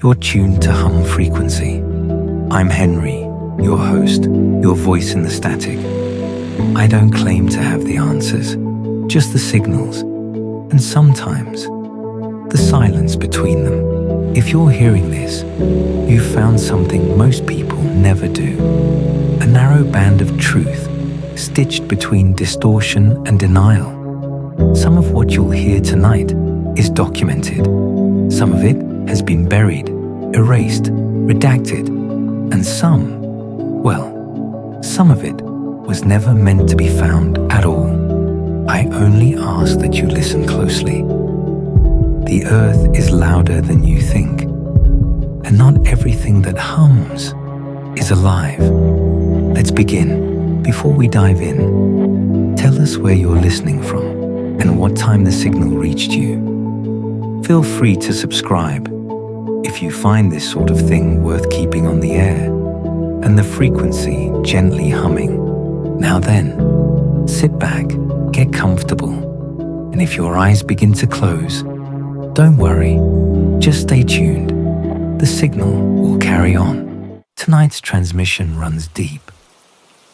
You're tuned to Hum Frequency. I'm Henry, your host, your voice in the static. I don't claim to have the answers, just the signals, and sometimes the silence between them. If you're hearing this, you've found something most people never do. A narrow band of truth, stitched between distortion and denial. Some of what you'll hear tonight is documented. Some of it has been buried, erased, redacted, and some of it was never meant to be found at all. I only ask that you listen closely. The earth is louder than you think, and not everything that hums is alive. Let's begin. Before we dive in, tell us where you're listening from and what time the signal reached you. Feel free to subscribe if you find this sort of thing worth keeping on the air and the frequency gently humming. Now then, sit back, get comfortable, and if your eyes begin to close, don't worry, just stay tuned. The signal will carry on. Tonight's transmission runs deep.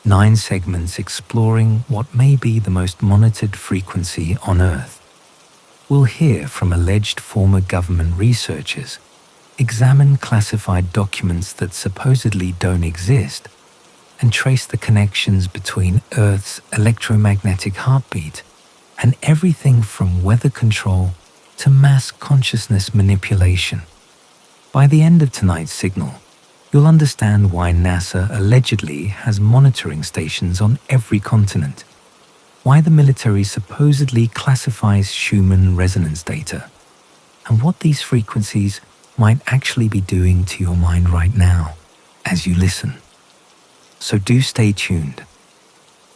9 segments exploring what may be the most monitored frequency on Earth. We'll hear from alleged former government researchers, examine classified documents that supposedly don't exist, and trace the connections between Earth's electromagnetic heartbeat and everything from weather control to mass consciousness manipulation. By the end of tonight's signal, you'll understand why NASA allegedly has monitoring stations on every continent, why the military supposedly classifies Schumann Resonance data, and what these frequencies might actually be doing to your mind right now as you listen. So do stay tuned.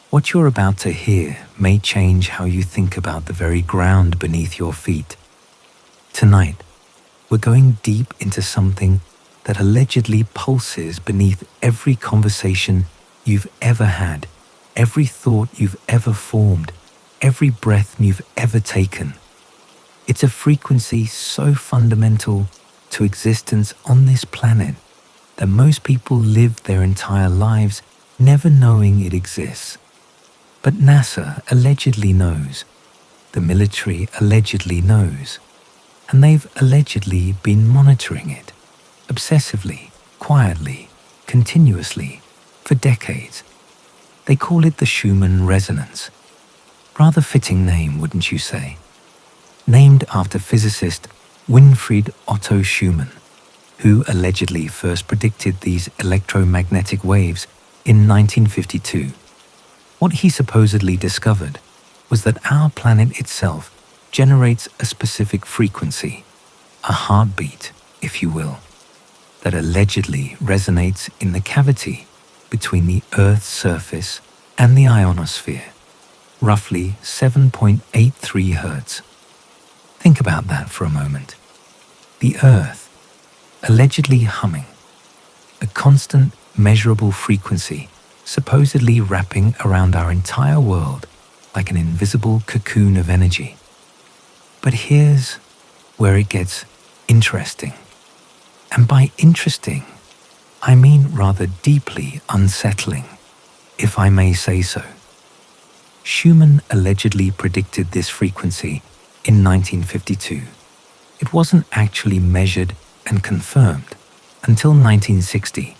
What you're about to hear may change how you think about the very ground beneath your feet. Tonight, we're going deep into something that allegedly pulses beneath every conversation you've ever had, every thought you've ever formed, every breath you've ever taken. It's a frequency so fundamental to existence on this planet that most people live their entire lives never knowing it exists. But NASA allegedly knows, the military allegedly knows, and they've allegedly been monitoring it, obsessively, quietly, continuously, for decades. They call it the Schumann Resonance. Rather fitting name, wouldn't you say? Named after physicist Winfried Otto Schumann, who allegedly first predicted these electromagnetic waves in 1952. What he supposedly discovered was that our planet itself generates a specific frequency, a heartbeat, if you will, that allegedly resonates in the cavity between the Earth's surface and the ionosphere, roughly 7.83 Hertz. Think about that for a moment. The Earth, allegedly humming, a constant, measurable frequency supposedly wrapping around our entire world like an invisible cocoon of energy. But here's where it gets interesting. And by interesting, I mean rather deeply unsettling, if I may say so. Schumann allegedly predicted this frequency in 1952. It wasn't actually measured and confirmed until 1960.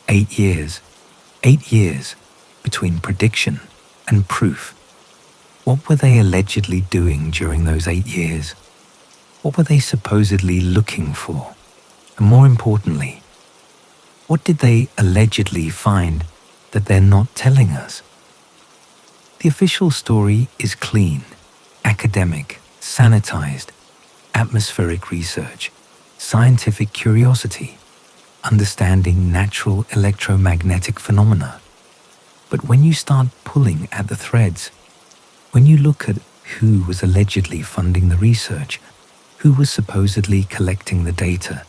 8 years. 8 years between prediction and proof. What were they allegedly doing during those 8 years? What were they supposedly looking for? And more importantly, what did they allegedly find that they're not telling us? The official story is clean, academic, sanitized, atmospheric research, scientific curiosity, understanding natural electromagnetic phenomena. But when you start pulling at the threads, when you look at who was allegedly funding the research, who was supposedly collecting the data,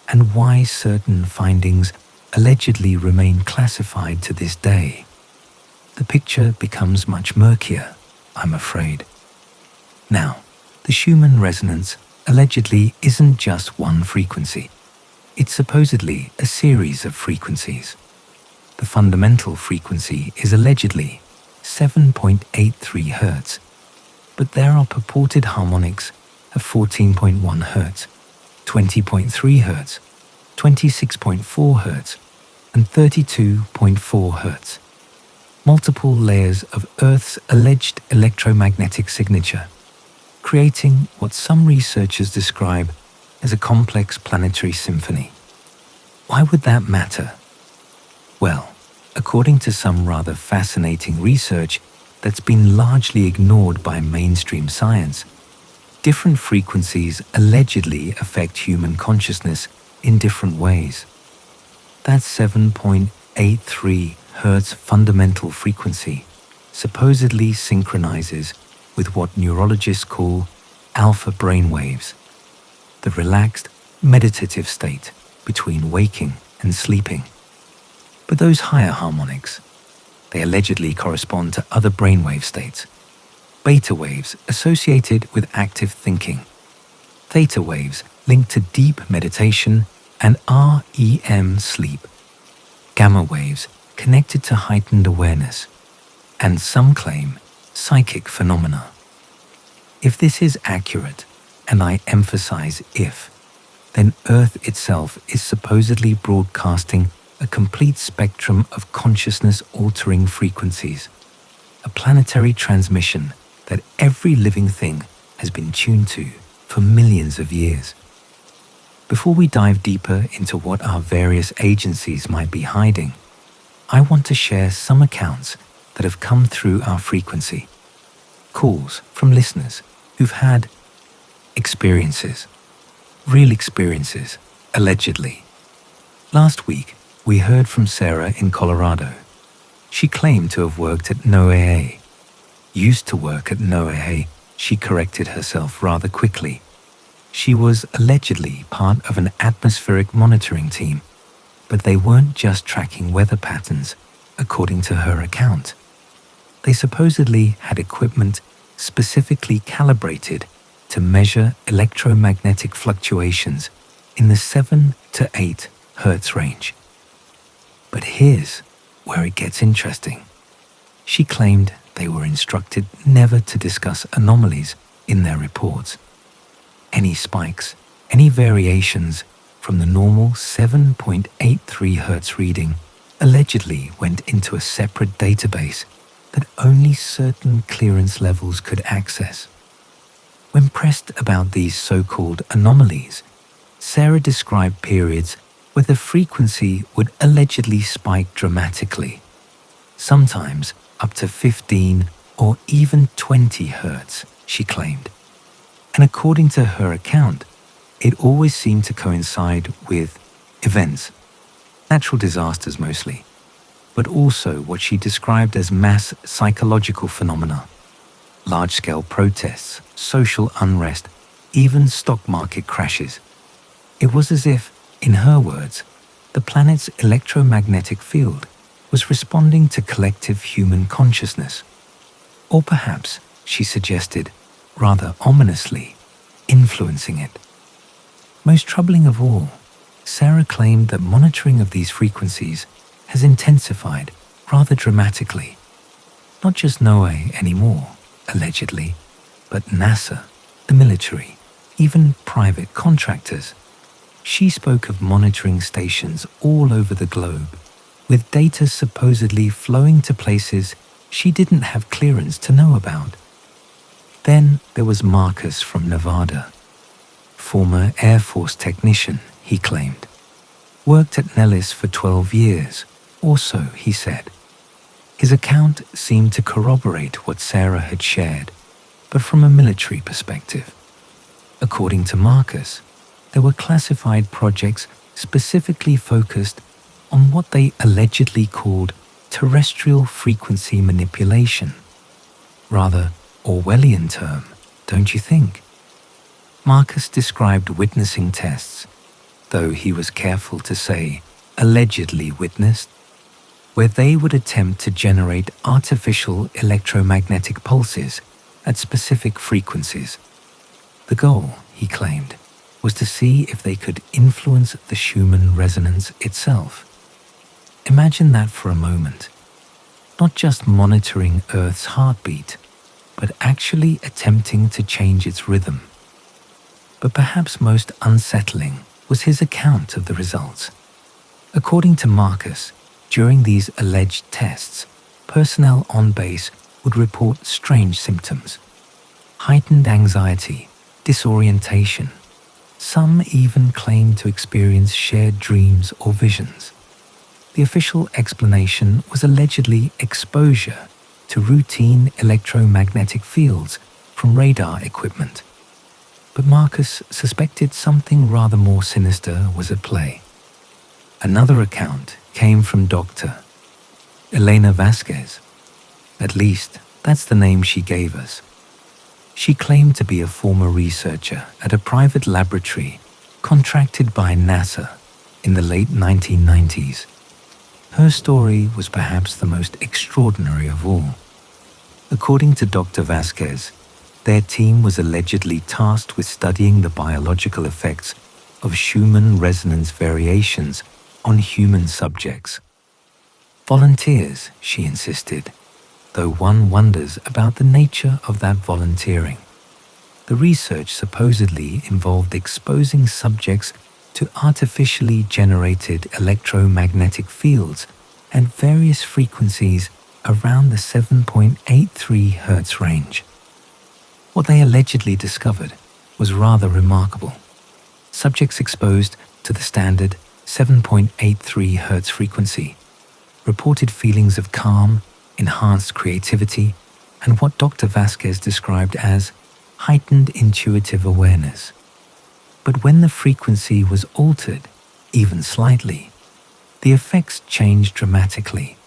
and why certain findings allegedly remain classified to this day, the picture becomes much murkier, I'm afraid. Now, the Schumann resonance allegedly isn't just one frequency. It's supposedly a series of frequencies. The fundamental frequency is allegedly 7.83 Hz, but there are purported harmonics of 14.1 Hz, 20.3 Hz, 26.4 Hz, and 32.4 Hz. Multiple layers of Earth's alleged electromagnetic signature, creating what some researchers describe as a complex planetary symphony. Why would that matter? Well, according to some rather fascinating research that's been largely ignored by mainstream science, different frequencies allegedly affect human consciousness in different ways. That 7.83 Hz fundamental frequency supposedly synchronizes with what neurologists call alpha brainwaves, the relaxed, meditative state between waking and sleeping. But those higher harmonics, they allegedly correspond to other brainwave states: beta waves associated with active thinking, theta waves linked to deep meditation and REM sleep, gamma waves connected to heightened awareness, and some claim psychic phenomena. If this is accurate, and I emphasize if, then Earth itself is supposedly broadcasting a complete spectrum of consciousness-altering frequencies, a planetary transmission that every living thing has been tuned to for millions of years. Before we dive deeper into what our various agencies might be hiding, I want to share some accounts that have come through our frequency. Calls from listeners who've had experiences, real experiences, allegedly. Last week, we heard from Sarah in Colorado. She claimed to have worked at NOAA. Used to work at NOAA, she corrected herself rather quickly. She was allegedly part of an atmospheric monitoring team, but they weren't just tracking weather patterns, according to her account. They supposedly had equipment specifically calibrated to measure electromagnetic fluctuations in the 7 to 8 Hz range. But here's where it gets interesting. She claimed they were instructed never to discuss anomalies in their reports. Any spikes, any variations from the normal 7.83 Hz reading allegedly went into a separate database that only certain clearance levels could access. When pressed about these so-called anomalies, Sarah described periods where the frequency would allegedly spike dramatically, sometimes up to 15 or even 20 Hz, she claimed. And according to her account, it always seemed to coincide with events, natural disasters mostly, but also what she described as mass psychological phenomena, large-scale protests, social unrest, even stock market crashes. It was as if, in her words, the planet's electromagnetic field was responding to collective human consciousness. Or perhaps, she suggested, rather ominously, influencing it. Most troubling of all, Sarah claimed that monitoring of these frequencies has intensified rather dramatically. Not just NOAA anymore, allegedly, but NASA, the military, even private contractors. She spoke of monitoring stations all over the globe, with data supposedly flowing to places she didn't have clearance to know about. Then there was Marcus from Nevada. Former Air Force technician, he claimed. Worked at Nellis for 12 years, or so, he said. His account seemed to corroborate what Sarah had shared, but from a military perspective. According to Marcus, there were classified projects specifically focused on what they allegedly called terrestrial frequency manipulation. Rather Orwellian term, don't you think? Marcus described witnessing tests, though he was careful to say allegedly witnessed, where they would attempt to generate artificial electromagnetic pulses at specific frequencies. The goal, he claimed, was to see if they could influence the Schumann resonance itself. Imagine that for a moment. Not just monitoring Earth's heartbeat, but actually attempting to change its rhythm. But perhaps most unsettling was his account of the results. According to Marcus, during these alleged tests, personnel on base would report strange symptoms: heightened anxiety, disorientation. Some even claimed to experience shared dreams or visions. The official explanation was allegedly exposure to routine electromagnetic fields from radar equipment. But Marcus suspected something rather more sinister was at play. Another account came from Dr. Elena Vasquez. At least, that's the name she gave us. She claimed to be a former researcher at a private laboratory contracted by NASA in the late 1990s. Her story was perhaps the most extraordinary of all. According to Dr. Vasquez, their team was allegedly tasked with studying the biological effects of Schumann resonance variations on human subjects. Volunteers, she insisted, though one wonders about the nature of that volunteering. The research supposedly involved exposing subjects to artificially generated electromagnetic fields at various frequencies around the 7.83 Hz range. What they allegedly discovered was rather remarkable. Subjects exposed to the standard 7.83 Hz frequency reported feelings of calm, enhanced creativity, and what Dr. Vasquez described as heightened intuitive awareness. But when the frequency was altered, even slightly, the effects changed dramatically.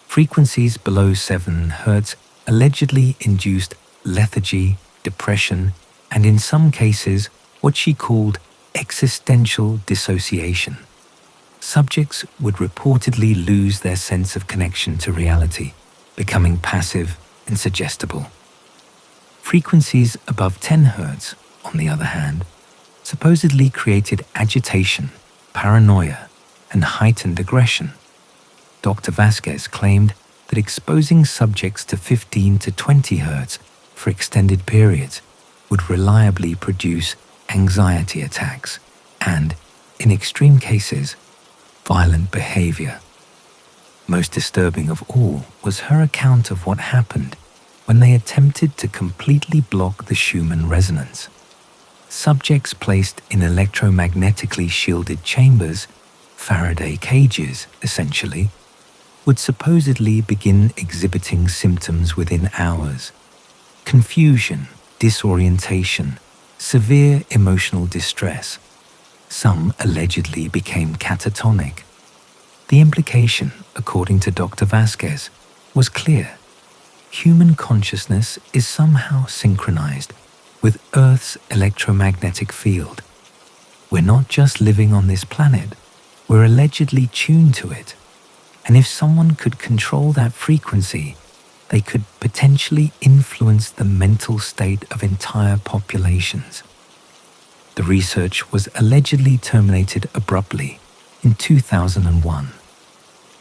Frequencies below 7 Hz allegedly induced lethargy, depression, and in some cases, what she called existential dissociation. Subjects would reportedly lose their sense of connection to reality, becoming passive and suggestible. Frequencies above 10 Hz, on the other hand, supposedly created agitation, paranoia, and heightened aggression. Dr. Vasquez claimed that exposing subjects to 15 to 20 Hz for extended periods would reliably produce anxiety attacks and, in extreme cases, violent behavior. Most disturbing of all was her account of what happened when they attempted to completely block the Schumann resonance. Subjects placed in electromagnetically shielded chambers, Faraday cages essentially, would supposedly begin exhibiting symptoms within hours: confusion, disorientation, severe emotional distress. Some allegedly became catatonic. The implication, according to Dr. Vasquez, was clear. Human consciousness is somehow synchronized with Earth's electromagnetic field. We're not just living on this planet, we're allegedly tuned to it. And if someone could control that frequency, they could potentially influence the mental state of entire populations. The research was allegedly terminated abruptly in 2001.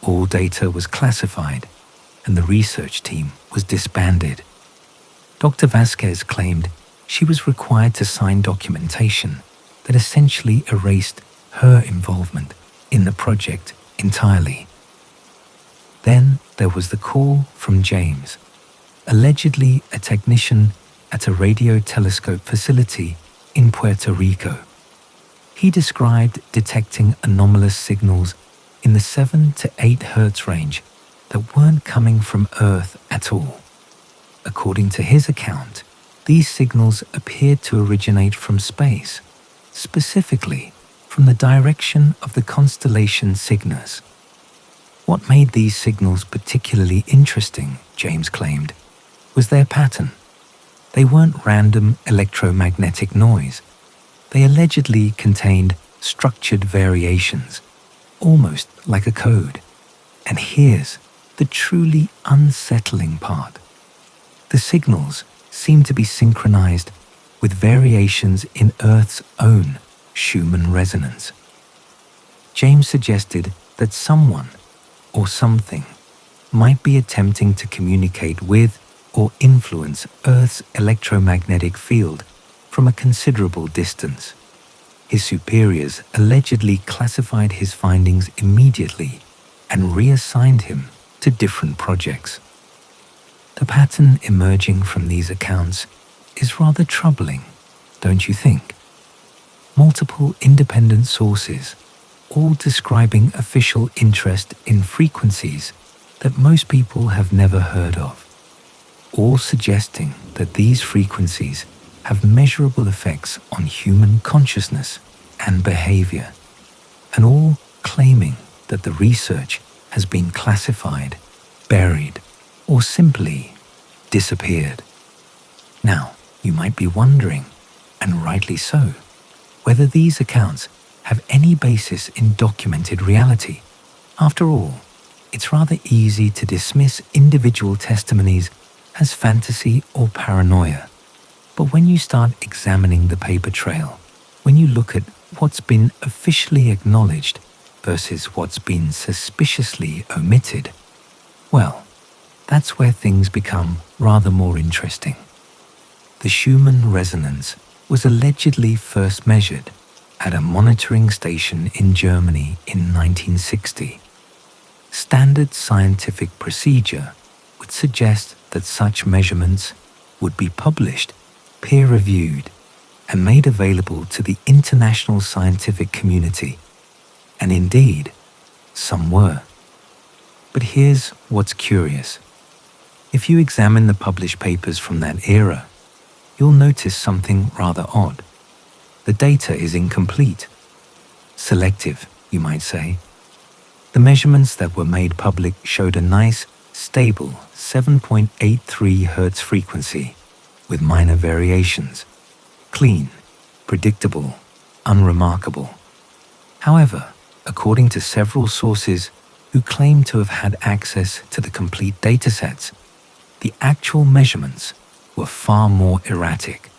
All data was classified, and the research team was disbanded. Dr. Vasquez claimed she was required to sign documentation that essentially erased her involvement in the project entirely. Then there was the call from James, allegedly a technician at a radio telescope facility in Puerto Rico. He described detecting anomalous signals in the 7 to 8 Hz range that weren't coming from Earth at all. According to his account, these signals appeared to originate from space, specifically from the direction of the constellation Cygnus. What made these signals particularly interesting, James claimed, was their pattern. They weren't random electromagnetic noise. They allegedly contained structured variations, almost like a code. And here's the truly unsettling part. The signals seemed to be synchronized with variations in Earth's own Schumann resonance. James suggested that someone or something might be attempting to communicate with or influence Earth's electromagnetic field from a considerable distance. His superiors allegedly classified his findings immediately and reassigned him to different projects. The pattern emerging from these accounts is rather troubling, don't you think? Multiple independent sources, all describing official interest in frequencies that most people have never heard of, all suggesting that these frequencies have measurable effects on human consciousness and behavior, and all claiming that the research has been classified, buried, or simply disappeared. Now, you might be wondering, and rightly so, whether these accounts have any basis in documented reality. After all, it's rather easy to dismiss individual testimonies as fantasy or paranoia. But when you start examining the paper trail, when you look at what's been officially acknowledged versus what's been suspiciously omitted, well, that's where things become rather more interesting. The Schumann resonance was allegedly first measured at a monitoring station in Germany in 1960. Standard scientific procedure would suggest that such measurements would be published, peer-reviewed, and made available to the international scientific community. And indeed, some were. But here's what's curious. If you examine the published papers from that era, you'll notice something rather odd. The data is incomplete. Selective, you might say. The measurements that were made public showed a nice, stable 7.83 Hz frequency with minor variations. Clean, predictable, unremarkable. However, according to several sources who claim to have had access to the complete datasets, the actual measurements were far more erratic.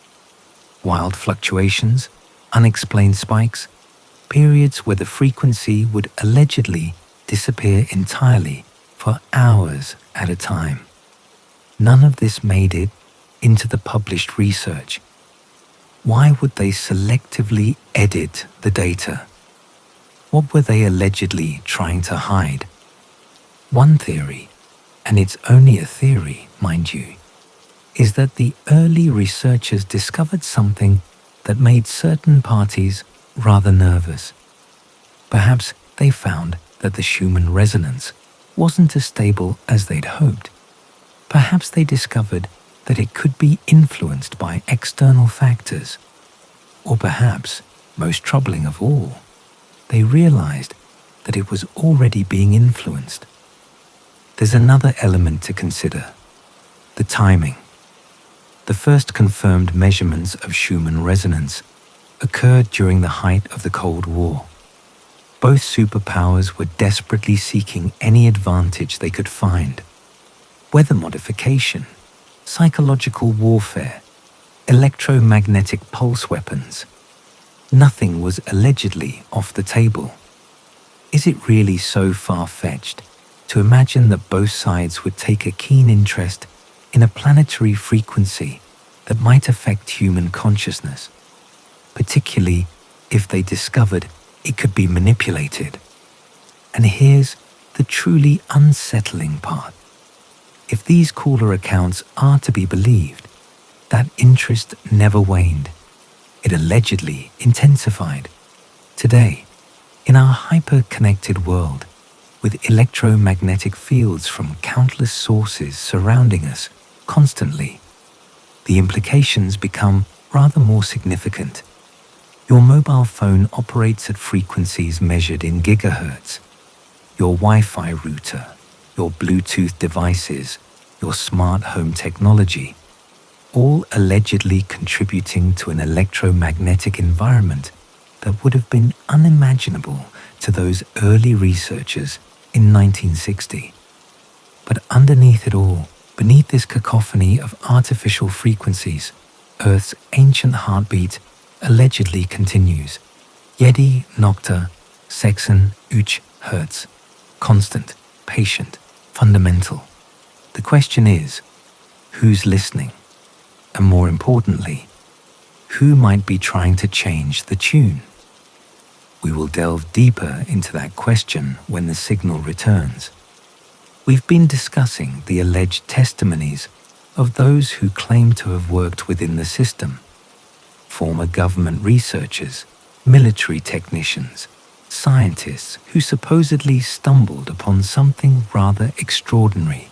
Wild fluctuations, unexplained spikes, periods where the frequency would allegedly disappear entirely for hours at a time. None of this made it into the published research. Why would they selectively edit the data? What were they allegedly trying to hide? One theory, and it's only a theory, mind you, is that the early researchers discovered something that made certain parties rather nervous. Perhaps they found that the Schumann resonance wasn't as stable as they'd hoped. Perhaps they discovered that it could be influenced by external factors. Or perhaps, most troubling of all, they realized that it was already being influenced. There's another element to consider: the timing. The first confirmed measurements of Schumann resonance occurred during the height of the Cold War. Both superpowers were desperately seeking any advantage they could find. Weather modification, psychological warfare, electromagnetic pulse weapons. Nothing was allegedly off the table. Is it really so far-fetched to imagine that both sides would take a keen interest in a planetary frequency that might affect human consciousness, particularly if they discovered it could be manipulated? And here's the truly unsettling part. If these caller accounts are to be believed, that interest never waned. It allegedly intensified. Today, in our hyper-connected world, with electromagnetic fields from countless sources surrounding us constantly, the implications become rather more significant. Your mobile phone operates at frequencies measured in gigahertz. Your Wi-Fi router, your Bluetooth devices, your smart home technology, all allegedly contributing to an electromagnetic environment that would have been unimaginable to those early researchers in 1960. But underneath it all, beneath this cacophony of artificial frequencies, Earth's ancient heartbeat allegedly continues. Jedi Nocta Sexen Uch Hertz. Constant, patient, fundamental. The question is, who's listening? And more importantly, who might be trying to change the tune? We will delve deeper into that question when the signal returns. We've been discussing the alleged testimonies of those who claim to have worked within the system. Former government researchers, military technicians, scientists who supposedly stumbled upon something rather extraordinary.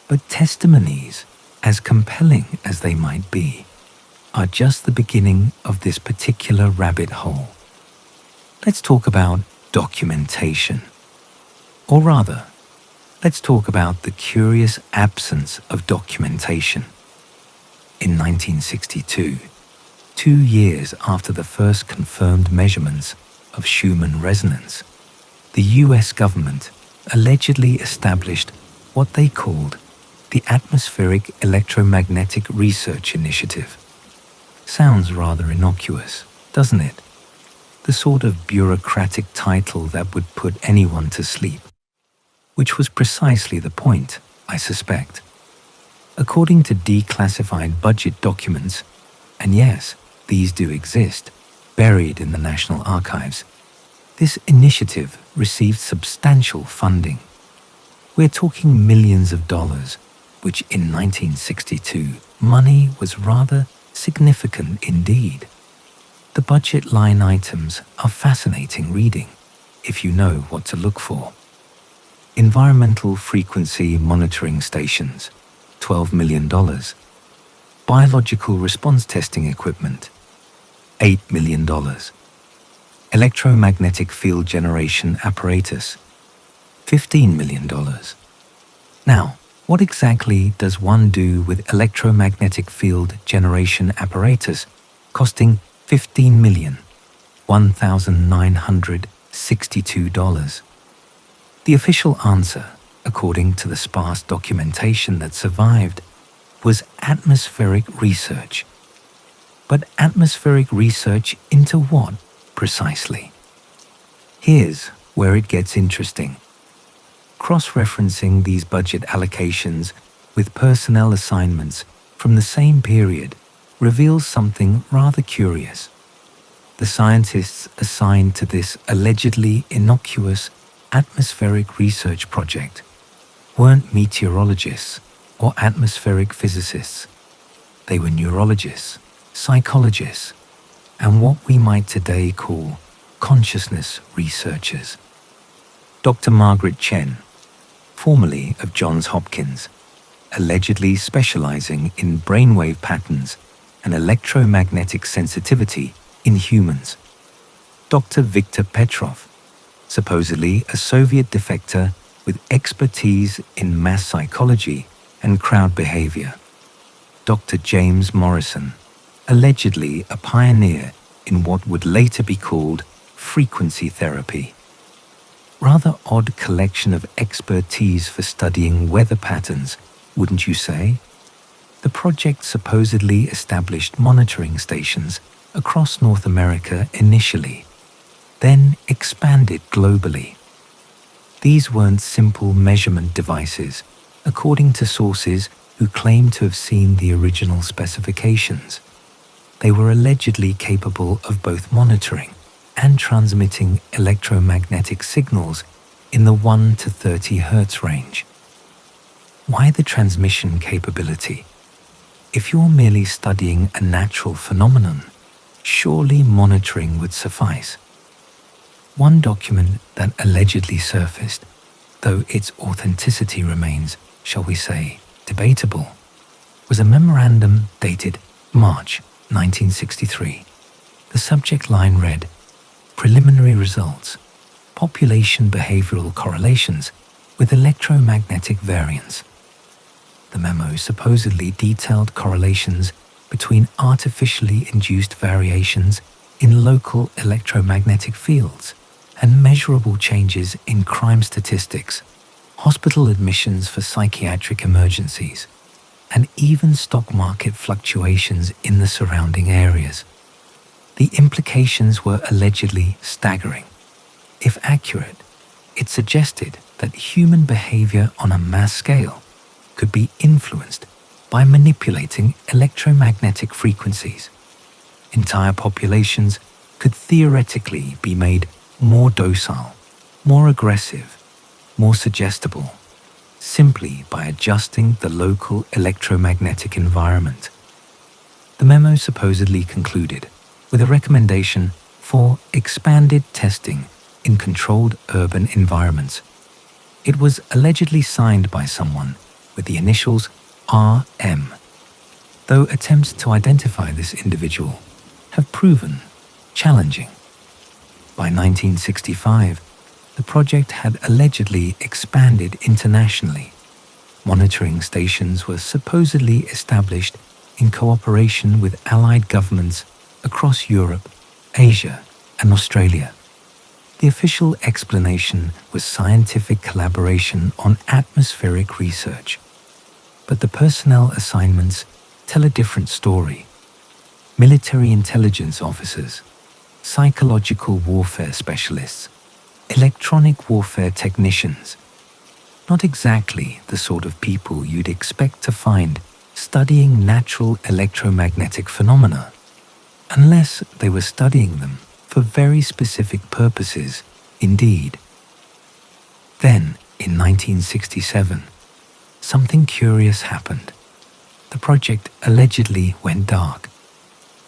But testimonies, as compelling as they might be, are just the beginning of this particular rabbit hole. Let's talk about documentation. Or rather, let's talk about the curious absence of documentation. In 1962, 2 years after the first confirmed measurements of Schumann Resonance, the US government allegedly established what they called the Atmospheric Electromagnetic Research Initiative. Sounds rather innocuous, doesn't it? The sort of bureaucratic title that would put anyone to sleep. Which was precisely the point, I suspect. According to declassified budget documents, and yes, these do exist, buried in the National Archives, this initiative received substantial funding. We're talking millions of dollars, which in 1962, money was rather significant indeed. The budget line items are fascinating reading, if you know what to look for. Environmental frequency monitoring stations, $12 million. Biological response testing equipment, $8 million. Electromagnetic field generation apparatus, $15 million. Now, what exactly does one do with electromagnetic field generation apparatus costing $15,1,962? The official answer, according to the sparse documentation that survived, was atmospheric research. But atmospheric research into what, precisely? Here's where it gets interesting. Cross-referencing these budget allocations with personnel assignments from the same period reveals something rather curious. The scientists assigned to this allegedly innocuous atmospheric research project weren't meteorologists or atmospheric physicists. They were neurologists, psychologists, and what we might today call consciousness researchers. Dr. Margaret Chen, formerly of Johns Hopkins, allegedly specializing in brainwave patterns and electromagnetic sensitivity in humans. Dr. Viktor Petrov, supposedly a Soviet defector with expertise in mass psychology and crowd behavior. Dr. James Morrison, allegedly a pioneer in what would later be called frequency therapy. Rather odd collection of expertise for studying weather patterns, wouldn't you say? The project supposedly established monitoring stations across North America initially, then expanded globally. These weren't simple measurement devices, according to sources who claim to have seen the original specifications. They were allegedly capable of both monitoring and transmitting electromagnetic signals in the 1 to 30 Hz range. Why the transmission capability? If you're merely studying a natural phenomenon, surely monitoring would suffice. One document that allegedly surfaced, though its authenticity remains, shall we say, debatable, was a memorandum dated March 1963. The subject line read, "Preliminary results, population behavioral correlations with electromagnetic variance." The memo supposedly detailed correlations between artificially induced variations in local electromagnetic fields and measurable changes in crime statistics, hospital admissions for psychiatric emergencies, and even stock market fluctuations in the surrounding areas. The implications were allegedly staggering. If accurate, it suggested that human behavior on a mass scale could be influenced by manipulating electromagnetic frequencies. Entire populations could theoretically be made more docile, more aggressive, more suggestible, simply by adjusting the local electromagnetic environment. The memo supposedly concluded with a recommendation for expanded testing in controlled urban environments. It was allegedly signed by someone with the initials RM, though attempts to identify this individual have proven challenging. By 1965, the project had allegedly expanded internationally. Monitoring stations were supposedly established in cooperation with allied governments across Europe, Asia, and Australia. The official explanation was scientific collaboration on atmospheric research. But the personnel assignments tell a different story. Military intelligence officers, psychological warfare specialists, electronic warfare technicians. Not exactly the sort of people you'd expect to find studying natural electromagnetic phenomena, unless they were studying them for very specific purposes indeed. Then, in 1967, something curious happened. The project allegedly went dark.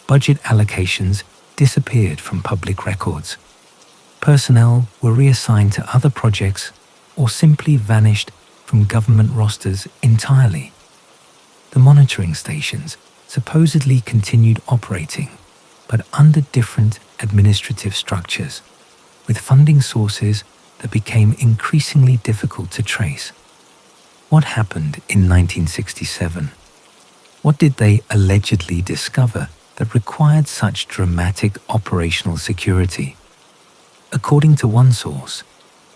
Budget allocations disappeared from public records. Personnel were reassigned to other projects or simply vanished from government rosters entirely. The monitoring stations supposedly continued operating, but under different administrative structures, with funding sources that became increasingly difficult to trace. What happened in 1967? What did they allegedly discover that required such dramatic operational security? According to one source,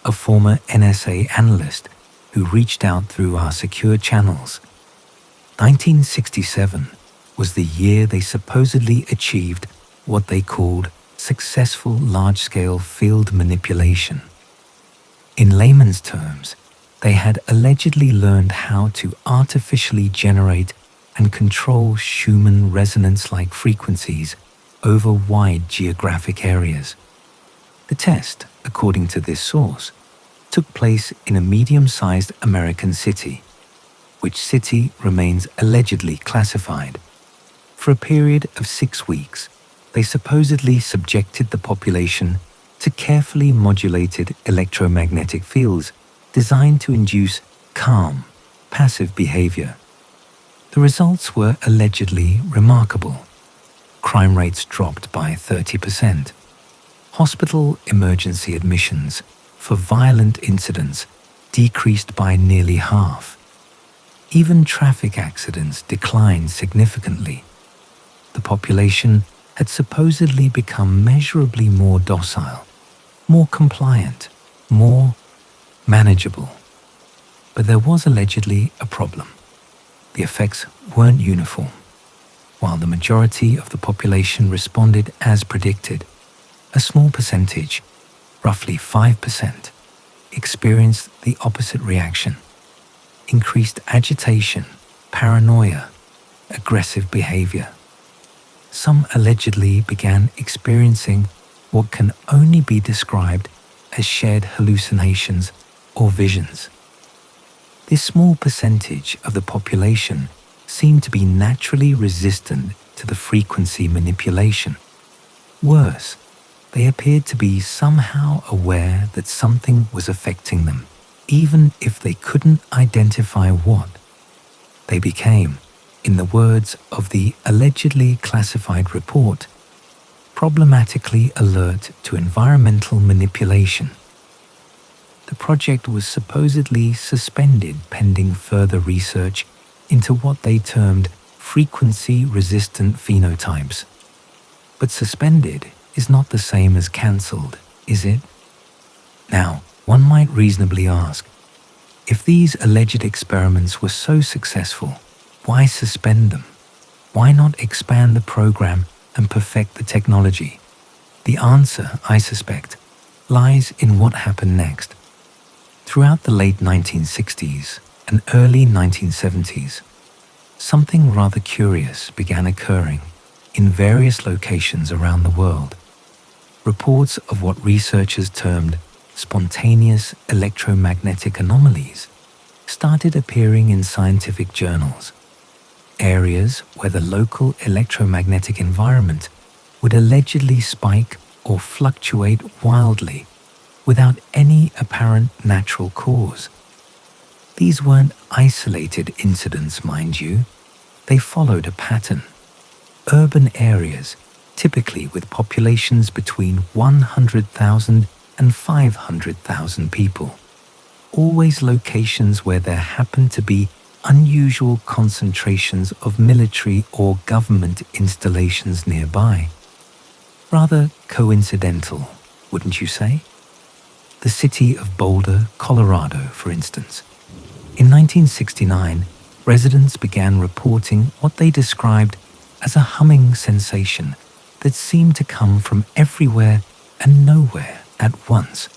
a former NSA analyst who reached out through our secure channels, 1967 was the year they supposedly achieved what they called successful large-scale field manipulation. In layman's terms, they had allegedly learned how to artificially generate and control Schumann resonance-like frequencies over wide geographic areas. The test, according to this source, took place in a medium-sized American city, which city remains allegedly classified. For a period of 6 weeks, they supposedly subjected the population to carefully modulated electromagnetic fields designed to induce calm, passive behavior. The results were allegedly remarkable. Crime rates dropped by 30%. Hospital emergency admissions for violent incidents decreased by nearly half. Even traffic accidents declined significantly. The population had supposedly become measurably more docile, more compliant, more manageable. But there was allegedly a problem. The effects weren't uniform. While the majority of the population responded as predicted, a small percentage, roughly 5%, experienced the opposite reaction. Increased agitation, paranoia, aggressive behavior. Some allegedly began experiencing what can only be described as shared hallucinations or visions. This small percentage of the population seemed to be naturally resistant to the frequency manipulation. Worse, they appeared to be somehow aware that something was affecting them, even if they couldn't identify what. They became, in the words of the allegedly classified report, problematically alert to environmental manipulation. The project was supposedly suspended pending further research into what they termed frequency-resistant phenotypes. But suspended is not the same as cancelled, is it? Now, one might reasonably ask, if these alleged experiments were so successful, why suspend them? Why not expand the program and perfect the technology? The answer, I suspect, lies in what happened next. Throughout the late 1960s and early 1970s, something rather curious began occurring in various locations around the world. Reports of what researchers termed spontaneous electromagnetic anomalies started appearing in scientific journals. Areas where the local electromagnetic environment would allegedly spike or fluctuate wildly without any apparent natural cause. These weren't isolated incidents, mind you. They followed a pattern. Urban areas, typically with populations between 100,000 and 500,000 people, always locations where there happened to be unusual concentrations of military or government installations nearby. Rather coincidental, wouldn't you say? The city of Boulder, Colorado, for instance. In 1969, residents began reporting what they described as a humming sensation that seemed to come from everywhere and nowhere at once.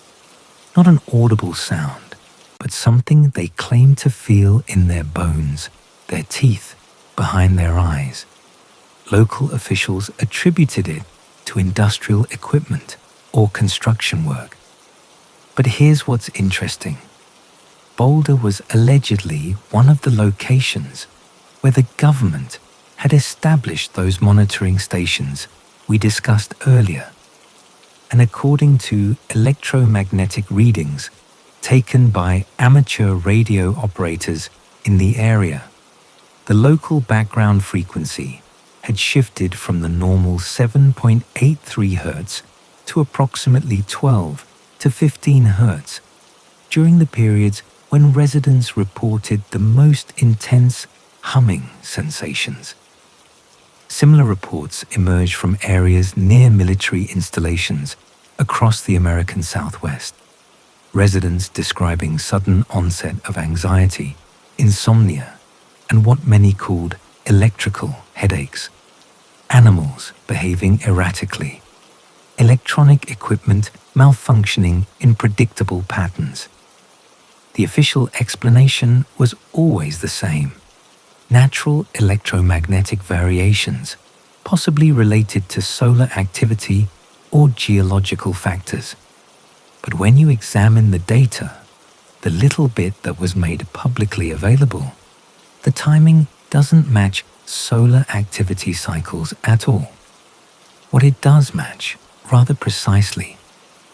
Not an audible sound, but something they claimed to feel in their bones, their teeth, behind their eyes. Local officials attributed it to industrial equipment or construction work. But here's what's interesting. Boulder was allegedly one of the locations where the government had established those monitoring stations we discussed earlier. And according to electromagnetic readings taken by amateur radio operators in the area, the local background frequency had shifted from the normal 7.83 Hz to approximately 12 to 15 Hz during the periods when residents reported the most intense humming sensations. Similar reports emerged from areas near military installations across the American Southwest. Residents describing sudden onset of anxiety, insomnia, and what many called electrical headaches. Animals behaving erratically. Electronic equipment malfunctioning in predictable patterns. The official explanation was always the same. Natural electromagnetic variations, possibly related to solar activity or geological factors. But when you examine the data, the little bit that was made publicly available, the timing doesn't match solar activity cycles at all. What it does match, rather precisely,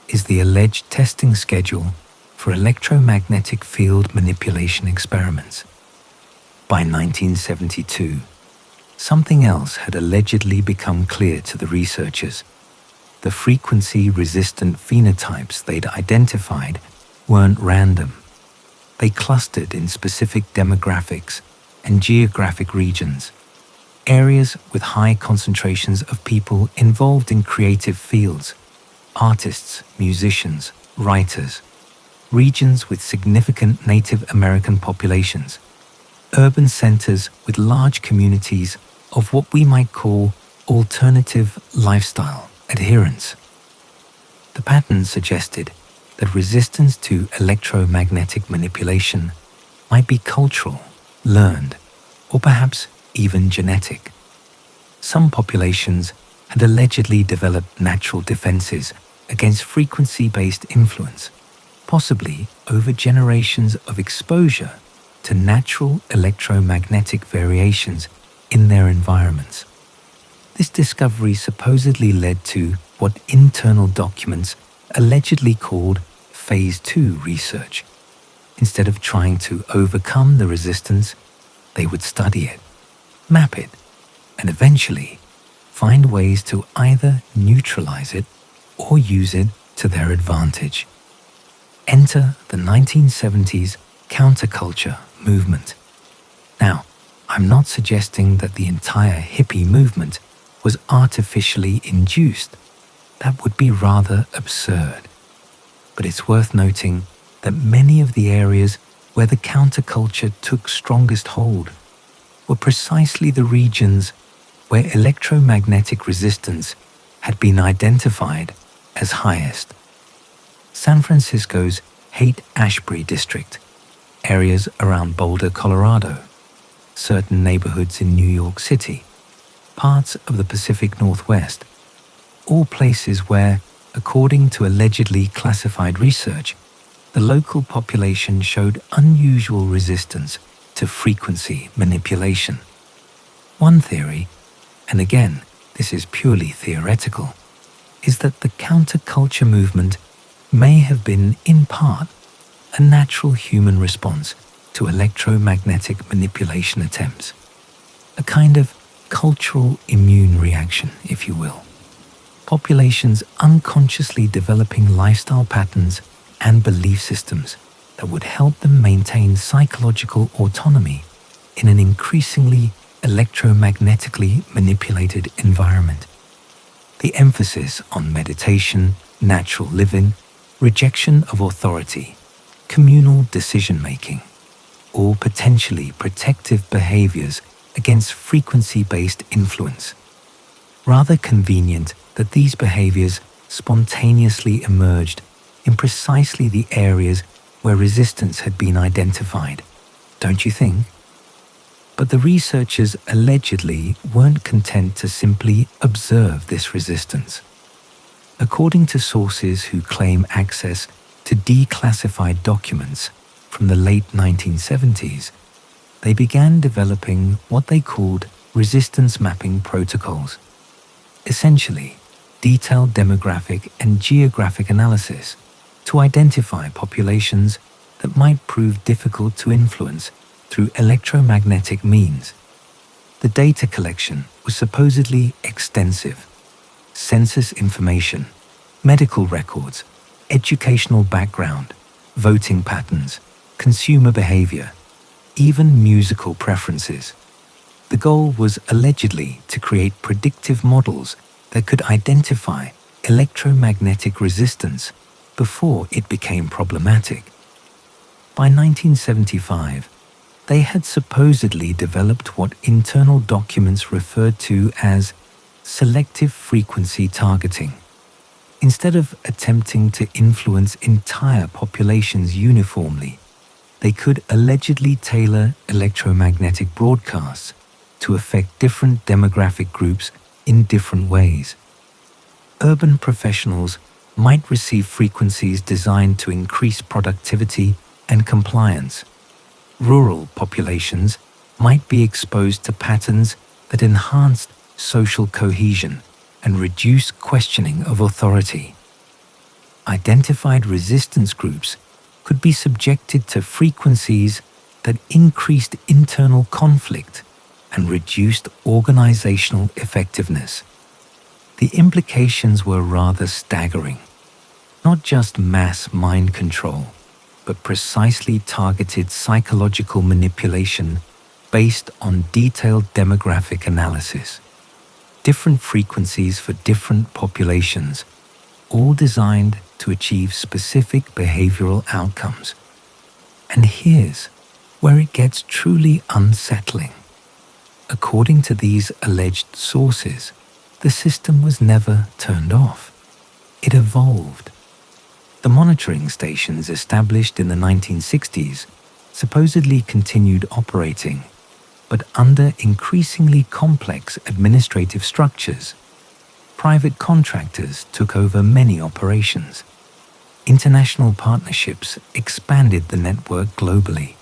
is the alleged testing schedule for electromagnetic field manipulation experiments. By 1972, something else had allegedly become clear to the researchers. The frequency-resistant phenotypes they'd identified weren't random. They clustered in specific demographics and geographic regions, areas with high concentrations of people involved in creative fields, artists, musicians, writers, regions with significant Native American populations, urban centers with large communities of what we might call alternative lifestyle adherents. The pattern suggested that resistance to electromagnetic manipulation might be cultural, learned, or perhaps even genetic. Some populations had allegedly developed natural defenses against frequency-based influence, possibly over generations of exposure to natural electromagnetic variations in their environments. This discovery supposedly led to what internal documents allegedly called Phase 2 research. Instead of trying to overcome the resistance, they would study it, map it, and eventually find ways to either neutralize it or use it to their advantage. Enter the 1970s counterculture movement. Now, I'm not suggesting that the entire hippie movement was artificially induced. That would be rather absurd. But it's worth noting that many of the areas where the counterculture took strongest hold were precisely the regions where electromagnetic resistance had been identified as highest. San Francisco's Haight-Ashbury district, areas around Boulder, Colorado, certain neighborhoods in New York City, parts of the Pacific Northwest, all places where, according to allegedly classified research, the local population showed unusual resistance to frequency manipulation. One theory, and again, this is purely theoretical, is that the counterculture movement may have been, in part, a natural human response to electromagnetic manipulation attempts, a kind of cultural immune reaction, if you will. Populations unconsciously developing lifestyle patterns and belief systems that would help them maintain psychological autonomy in an increasingly electromagnetically manipulated environment. The emphasis on meditation, natural living, rejection of authority, communal decision-making, all potentially protective behaviors against frequency-based influence. Rather convenient that these behaviors spontaneously emerged in precisely the areas where resistance had been identified, don't you think? But the researchers allegedly weren't content to simply observe this resistance. According to sources who claim access to declassified documents from the late 1970s, they began developing what they called resistance mapping protocols. Essentially, detailed demographic and geographic analysis to identify populations that might prove difficult to influence through electromagnetic means. The data collection was supposedly extensive. Census information, medical records, educational background, voting patterns, consumer behavior, even musical preferences. The goal was allegedly to create predictive models that could identify electromagnetic resistance before it became problematic. By 1975, they had supposedly developed what internal documents referred to as selective frequency targeting. Instead of attempting to influence entire populations uniformly, they could allegedly tailor electromagnetic broadcasts to affect different demographic groups in different ways. Urban professionals might receive frequencies designed to increase productivity and compliance. Rural populations might be exposed to patterns that enhanced social cohesion and reduce questioning of authority. Identified resistance groups could be subjected to frequencies that increased internal conflict and reduced organizational effectiveness. The implications were rather staggering. Not just mass mind control, but precisely targeted psychological manipulation based on detailed demographic analysis. Different frequencies for different populations, all designed to achieve specific behavioral outcomes. And here's where it gets truly unsettling. According to these alleged sources, the system was never turned off. It evolved. The monitoring stations established in the 1960s supposedly continued operating, but under increasingly complex administrative structures. Private contractors took over many operations. International partnerships expanded the network globally.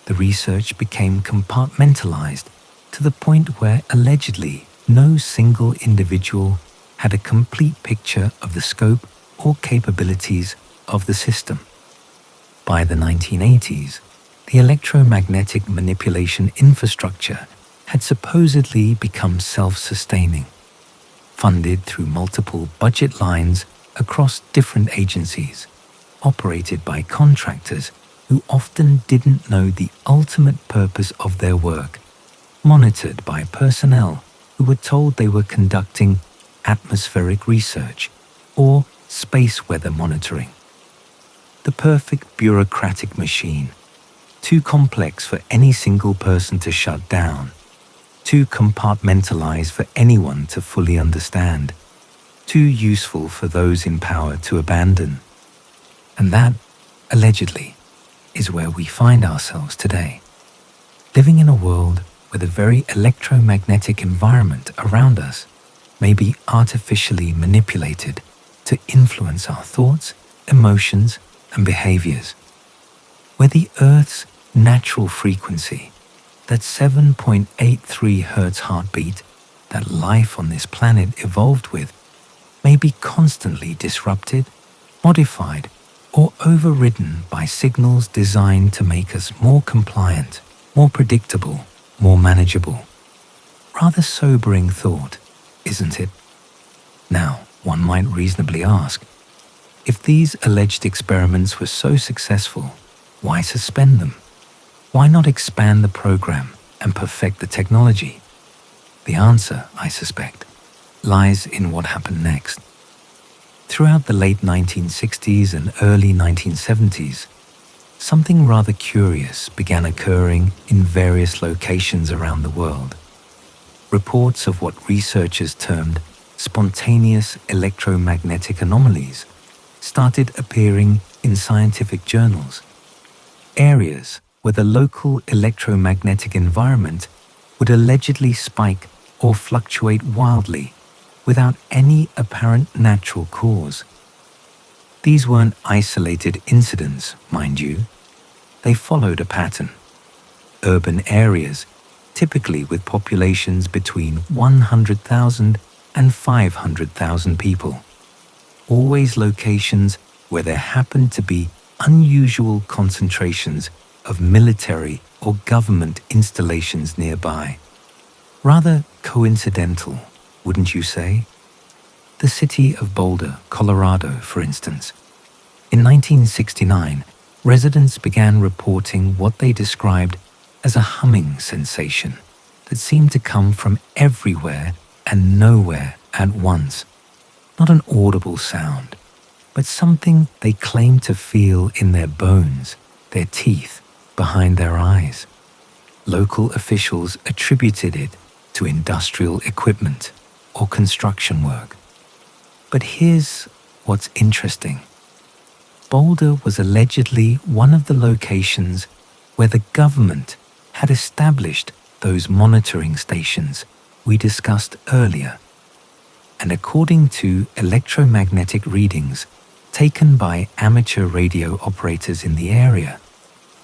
The research became compartmentalized to the point where allegedly no single individual had a complete picture of the scope or capabilities of the system. By the 1980s, the electromagnetic manipulation infrastructure had supposedly become self-sustaining, funded through multiple budget lines across different agencies, operated by contractors who often didn't know the ultimate purpose of their work, monitored by personnel who were told they were conducting atmospheric research or space weather monitoring. The perfect bureaucratic machine too complex for any single person to shut down, too compartmentalized for anyone to fully understand, too useful for those in power to abandon. And that, allegedly, is where we find ourselves today, living in a world where the very electromagnetic environment around us may be artificially manipulated to influence our thoughts, emotions, and behaviors, where the Earth's natural frequency, that 7.83 Hertz heartbeat that life on this planet evolved with, may be constantly disrupted, modified, or overridden by signals designed to make us more compliant, more predictable, more manageable. Rather sobering thought, isn't it? Now, one might reasonably ask, if these alleged experiments were so successful, why suspend them? Why not expand the program and perfect the technology? The answer, I suspect, lies in what happened next. Throughout the late 1960s and early 1970s, something rather curious began occurring in various locations around the world. Reports of what researchers termed spontaneous electromagnetic anomalies started appearing in scientific journals. Areas where the local electromagnetic environment would allegedly spike or fluctuate wildly without any apparent natural cause. These weren't isolated incidents, mind you. They followed a pattern. Urban areas, typically with populations between 100,000 and 500,000 people. Always locations where there happened to be unusual concentrations of military or government installations nearby. Rather coincidental, wouldn't you say? The city of Boulder, Colorado, for instance. In 1969, residents began reporting what they described as a humming sensation that seemed to come from everywhere and nowhere at once. Not an audible sound, but something they claimed to feel in their bones, their teeth, behind their eyes. Local officials attributed it to industrial equipment or construction work. But here's what's interesting. Boulder was allegedly one of the locations where the government had established those monitoring stations we discussed earlier. And according to electromagnetic readings taken by amateur radio operators in the area,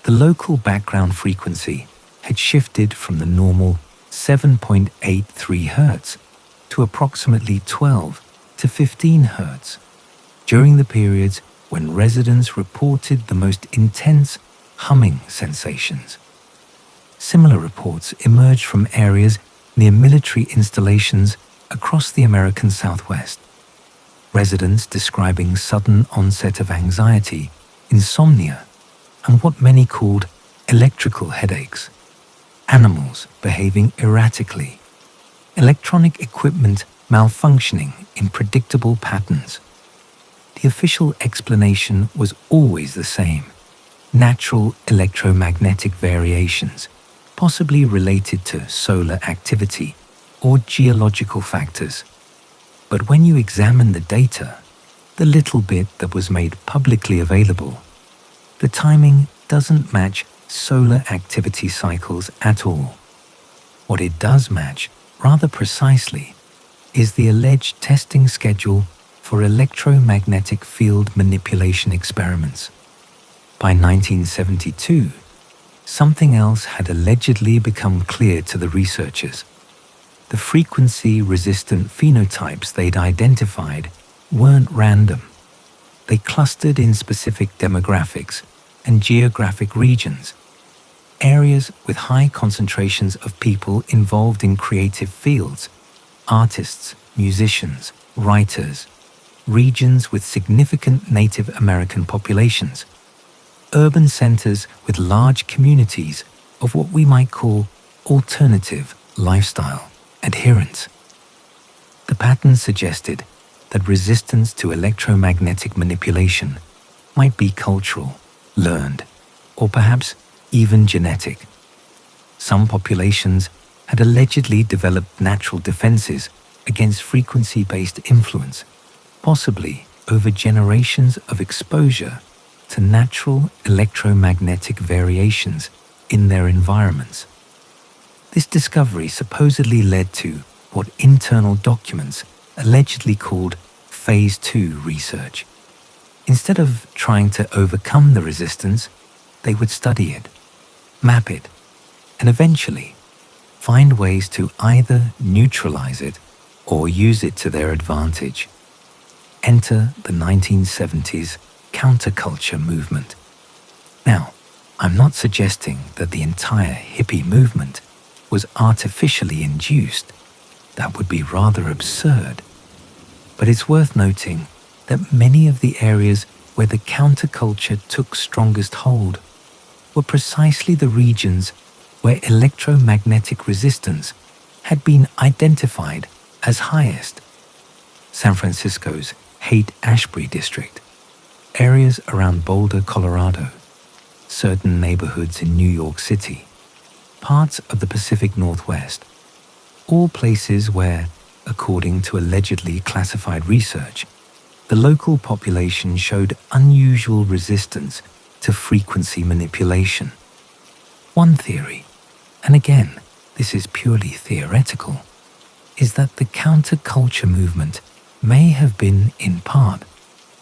the local background frequency had shifted from the normal 7.83 Hertz to approximately 12 to 15 Hertz during the periods when residents reported the most intense humming sensations. Similar reports emerged from areas near military installations across the American Southwest. Residents describing sudden onset of anxiety, insomnia, and what many called electrical headaches. Animals behaving erratically. Electronic equipment malfunctioning in predictable patterns. The official explanation was always the same: natural electromagnetic variations, possibly related to solar activity or geological factors. But when you examine the data, the little bit that was made publicly available, the timing doesn't match solar activity cycles at all. What it does match, rather precisely, is the alleged testing schedule for electromagnetic field manipulation experiments. By 1972, something else had allegedly become clear to the researchers. The frequency-resistant phenotypes they'd identified weren't random. They clustered in specific demographics and geographic regions, areas with high concentrations of people involved in creative fields, artists, musicians, writers, regions with significant Native American populations, urban centers with large communities of what we might call alternative lifestyle adherents. The pattern suggested that resistance to electromagnetic manipulation might be cultural, learned, or perhaps even genetic. Some populations had allegedly developed natural defenses against frequency-based influence, possibly over generations of exposure to natural electromagnetic variations in their environments. This discovery supposedly led to what internal documents allegedly called Phase 2 research. Instead of trying to overcome the resistance, they would study it, map it, and eventually find ways to either neutralize it or use it to their advantage. Enter the 1970s counterculture movement. Now, I'm not suggesting that the entire hippie movement was artificially induced. That would be rather absurd. But it's worth noting that many of the areas where the counterculture took strongest hold were precisely the regions where electromagnetic resistance had been identified as highest. San Francisco's Haight-Ashbury district, areas around Boulder, Colorado, certain neighborhoods in New York City, parts of the Pacific Northwest, all places where, according to allegedly classified research, the local population showed unusual resistance to frequency manipulation. One theory, and again, this is purely theoretical, is that the counterculture movement may have been, in part,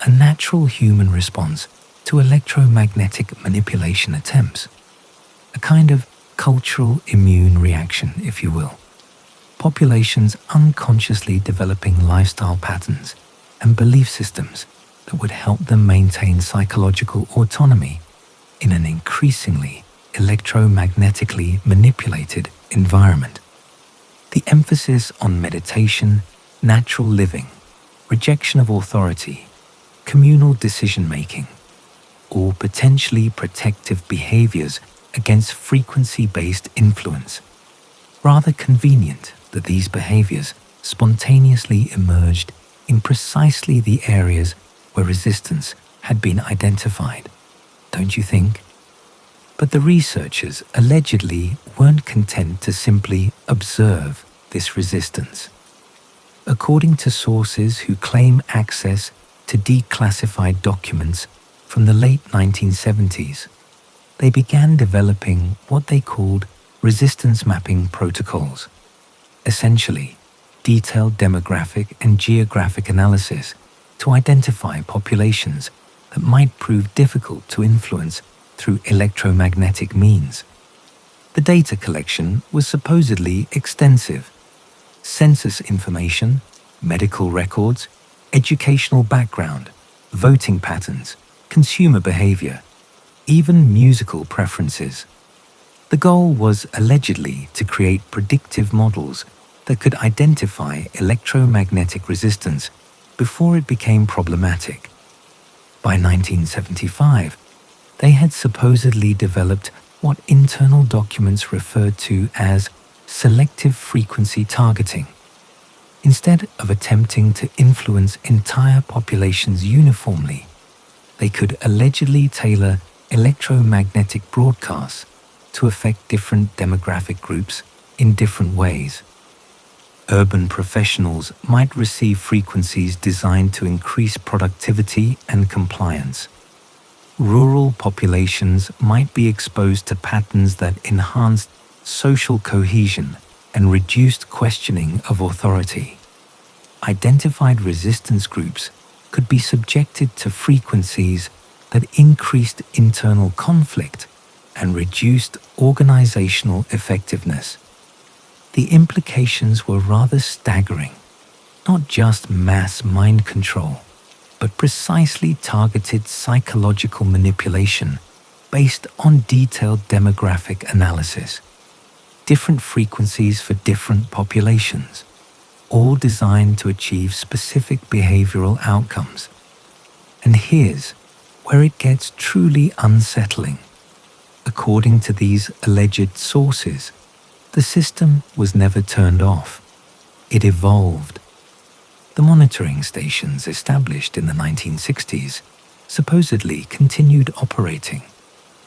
a natural human response to electromagnetic manipulation attempts, a kind of cultural immune reaction, if you will. Populations unconsciously developing lifestyle patterns and belief systems that would help them maintain psychological autonomy in an increasingly electromagnetically manipulated environment. The emphasis on meditation, natural living, rejection of authority, communal decision-making, or potentially protective behaviors against frequency-based influence. Rather convenient that these behaviors spontaneously emerged in precisely the areas where resistance had been identified, don't you think? But the researchers allegedly weren't content to simply observe this resistance. According to sources who claim access to declassified documents from the late 1970s, they began developing what they called resistance mapping protocols, essentially detailed demographic and geographic analysis to identify populations that might prove difficult to influence through electromagnetic means. The data collection was supposedly extensive. Census information, medical records, educational background, voting patterns, consumer behavior, even musical preferences. The goal was allegedly to create predictive models that could identify electromagnetic resistance before it became problematic. By 1975, they had supposedly developed what internal documents referred to as selective frequency targeting. Instead of attempting to influence entire populations uniformly, they could allegedly tailor electromagnetic broadcasts to affect different demographic groups in different ways. Urban professionals might receive frequencies designed to increase productivity and compliance. Rural populations might be exposed to patterns that enhanced social cohesion and reduced questioning of authority. Identified resistance groups could be subjected to frequencies that increased internal conflict and reduced organizational effectiveness. The implications were rather staggering, not just mass mind control, but precisely targeted psychological manipulation based on detailed demographic analysis. Different frequencies for different populations, all designed to achieve specific behavioral outcomes. And here's where it gets truly unsettling. According to these alleged sources, the system was never turned off. It evolved. The monitoring stations established in the 1960s supposedly continued operating,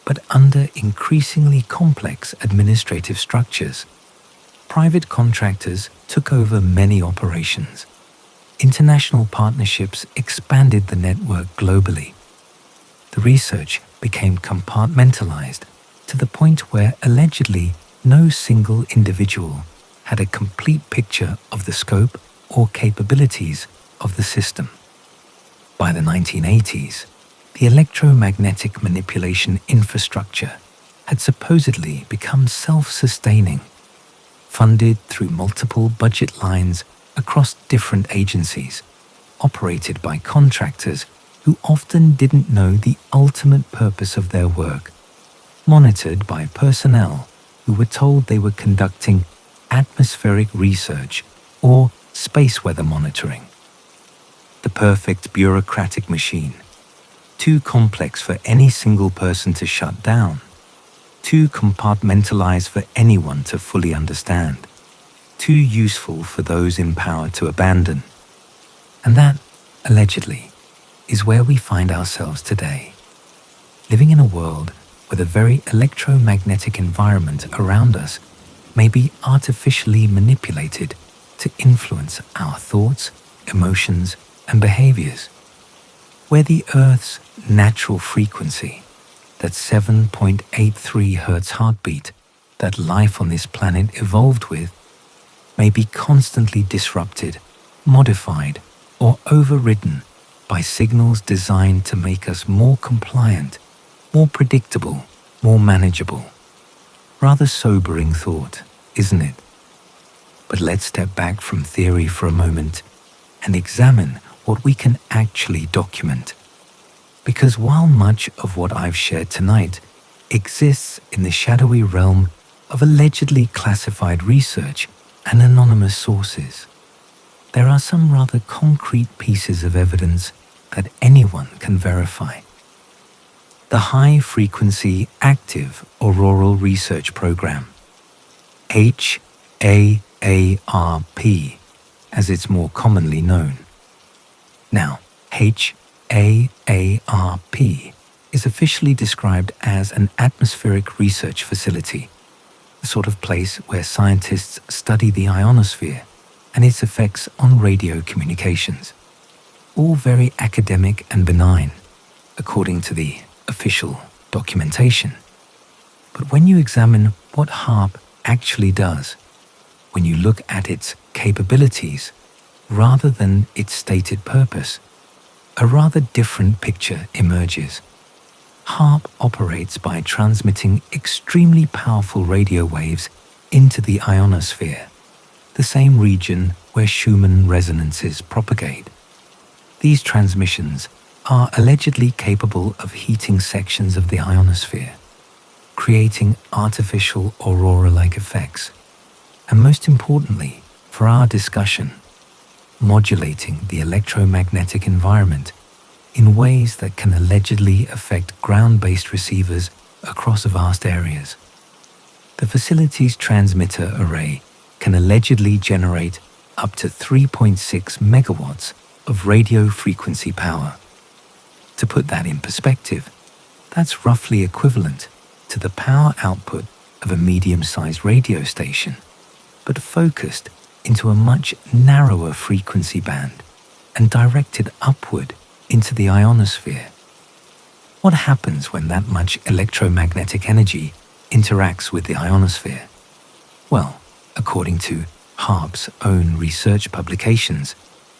but under increasingly complex administrative structures. Private contractors took over many operations. International partnerships expanded the network globally. The research became compartmentalized to the point where allegedly no single individual had a complete picture of the scope or capabilities of the system. By the 1980s, the electromagnetic manipulation infrastructure had supposedly become self-sustaining, funded through multiple budget lines across different agencies, operated by contractors who often didn't know the ultimate purpose of their work, monitored by personnel who were told they were conducting atmospheric research or space weather monitoring. The perfect bureaucratic machine, too complex for any single person to shut down, too compartmentalized for anyone to fully understand, too useful for those in power to abandon. And that, allegedly, is where we find ourselves today, living in a world where the very electromagnetic environment around us may be artificially manipulated to influence our thoughts, emotions, and behaviors, where the Earth's natural frequency, that 7.83 Hertz heartbeat that life on this planet evolved with, may be constantly disrupted, modified, or overridden by signals designed to make us more compliant, more predictable, more manageable. Rather sobering thought, isn't it? But let's step back from theory for a moment and examine what we can actually document. Because while much of what I've shared tonight exists in the shadowy realm of allegedly classified research and anonymous sources, there are some rather concrete pieces of evidence that anyone can verify. The High Frequency Active Auroral Research Program, HAARP, as it's more commonly known. Now, HAARP is officially described as an atmospheric research facility, the sort of place where scientists study the ionosphere and its effects on radio communications. All very academic and benign, according to the official documentation. But when you examine what HAARP actually does, when you look at its capabilities rather than its stated purpose, a rather different picture emerges. HAARP operates by transmitting extremely powerful radio waves into the ionosphere, the same region where Schumann resonances propagate. These transmissions are allegedly capable of heating sections of the ionosphere, creating artificial aurora-like effects, and most importantly, for our discussion, modulating the electromagnetic environment in ways that can allegedly affect ground-based receivers across vast areas. The facility's transmitter array can allegedly generate up to 3.6 megawatts of radio frequency power. To put that in perspective, that's roughly equivalent to the power output of a medium-sized radio station, but focused into a much narrower frequency band and directed upward into the ionosphere. What happens when that much electromagnetic energy interacts with the ionosphere? Well, according to HAARP's own research publications,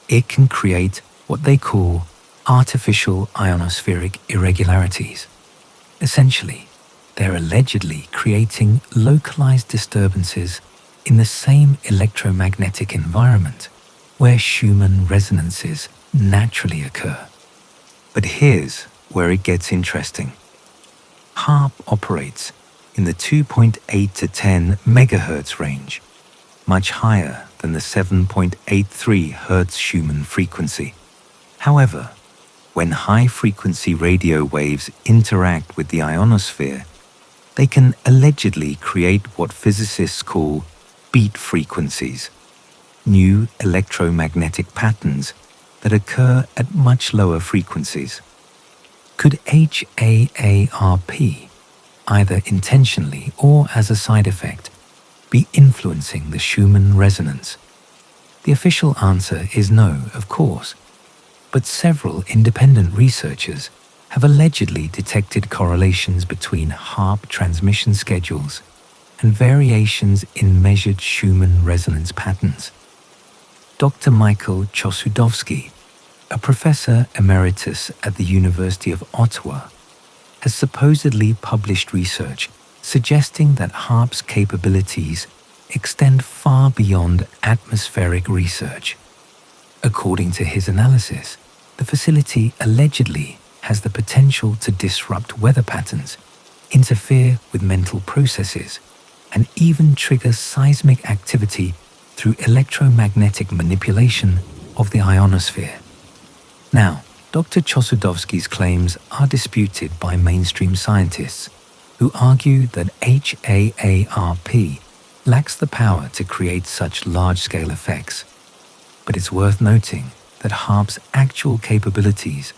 it can create what they call artificial ionospheric irregularities. Essentially, they're allegedly creating localized disturbances in the same electromagnetic environment where Schumann resonances naturally occur. But here's where it gets interesting. HAARP operates in the 2.8 to 10 megahertz range, much higher than the 7.83 Hertz Schumann frequency. However, when high-frequency radio waves interact with the ionosphere, they can allegedly create what physicists call beat frequencies, new electromagnetic patterns that occur at much lower frequencies. Could HAARP either intentionally or as a side effect, be influencing the Schumann resonance? The official answer is no, of course, but several independent researchers have allegedly detected correlations between HAARP transmission schedules and variations in measured Schumann resonance patterns. Dr. Michael Chosudowski, a professor emeritus at the University of Ottawa, has supposedly published research suggesting that HAARP's capabilities extend far beyond atmospheric research. According to his analysis, the facility allegedly has the potential to disrupt weather patterns, interfere with mental processes, and even trigger seismic activity through electromagnetic manipulation of the ionosphere. Now, Dr. Chosudowski's claims are disputed by mainstream scientists who argue that HAARP lacks the power to create such large-scale effects. But it's worth noting that HAARP's actual capabilities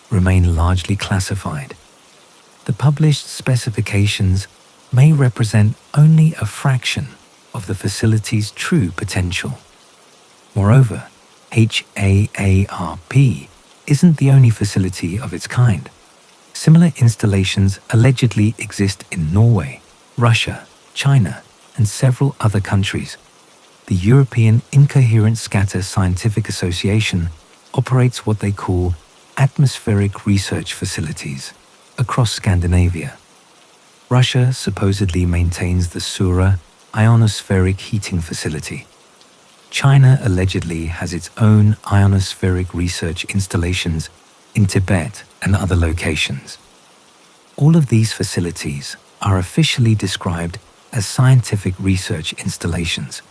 remain largely classified. The published specifications may represent only a fraction of the facility's true potential. Moreover, HAARP isn't the only facility of its kind. Similar installations allegedly exist in Norway, Russia, China, and several other countries. The European Incoherent Scatter Scientific Association operates what they call atmospheric research facilities across Scandinavia. Russia supposedly maintains the Sura ionospheric heating facility. China allegedly has its own ionospheric research installations in Tibet and other locations. All of these facilities are officially described as scientific research installations.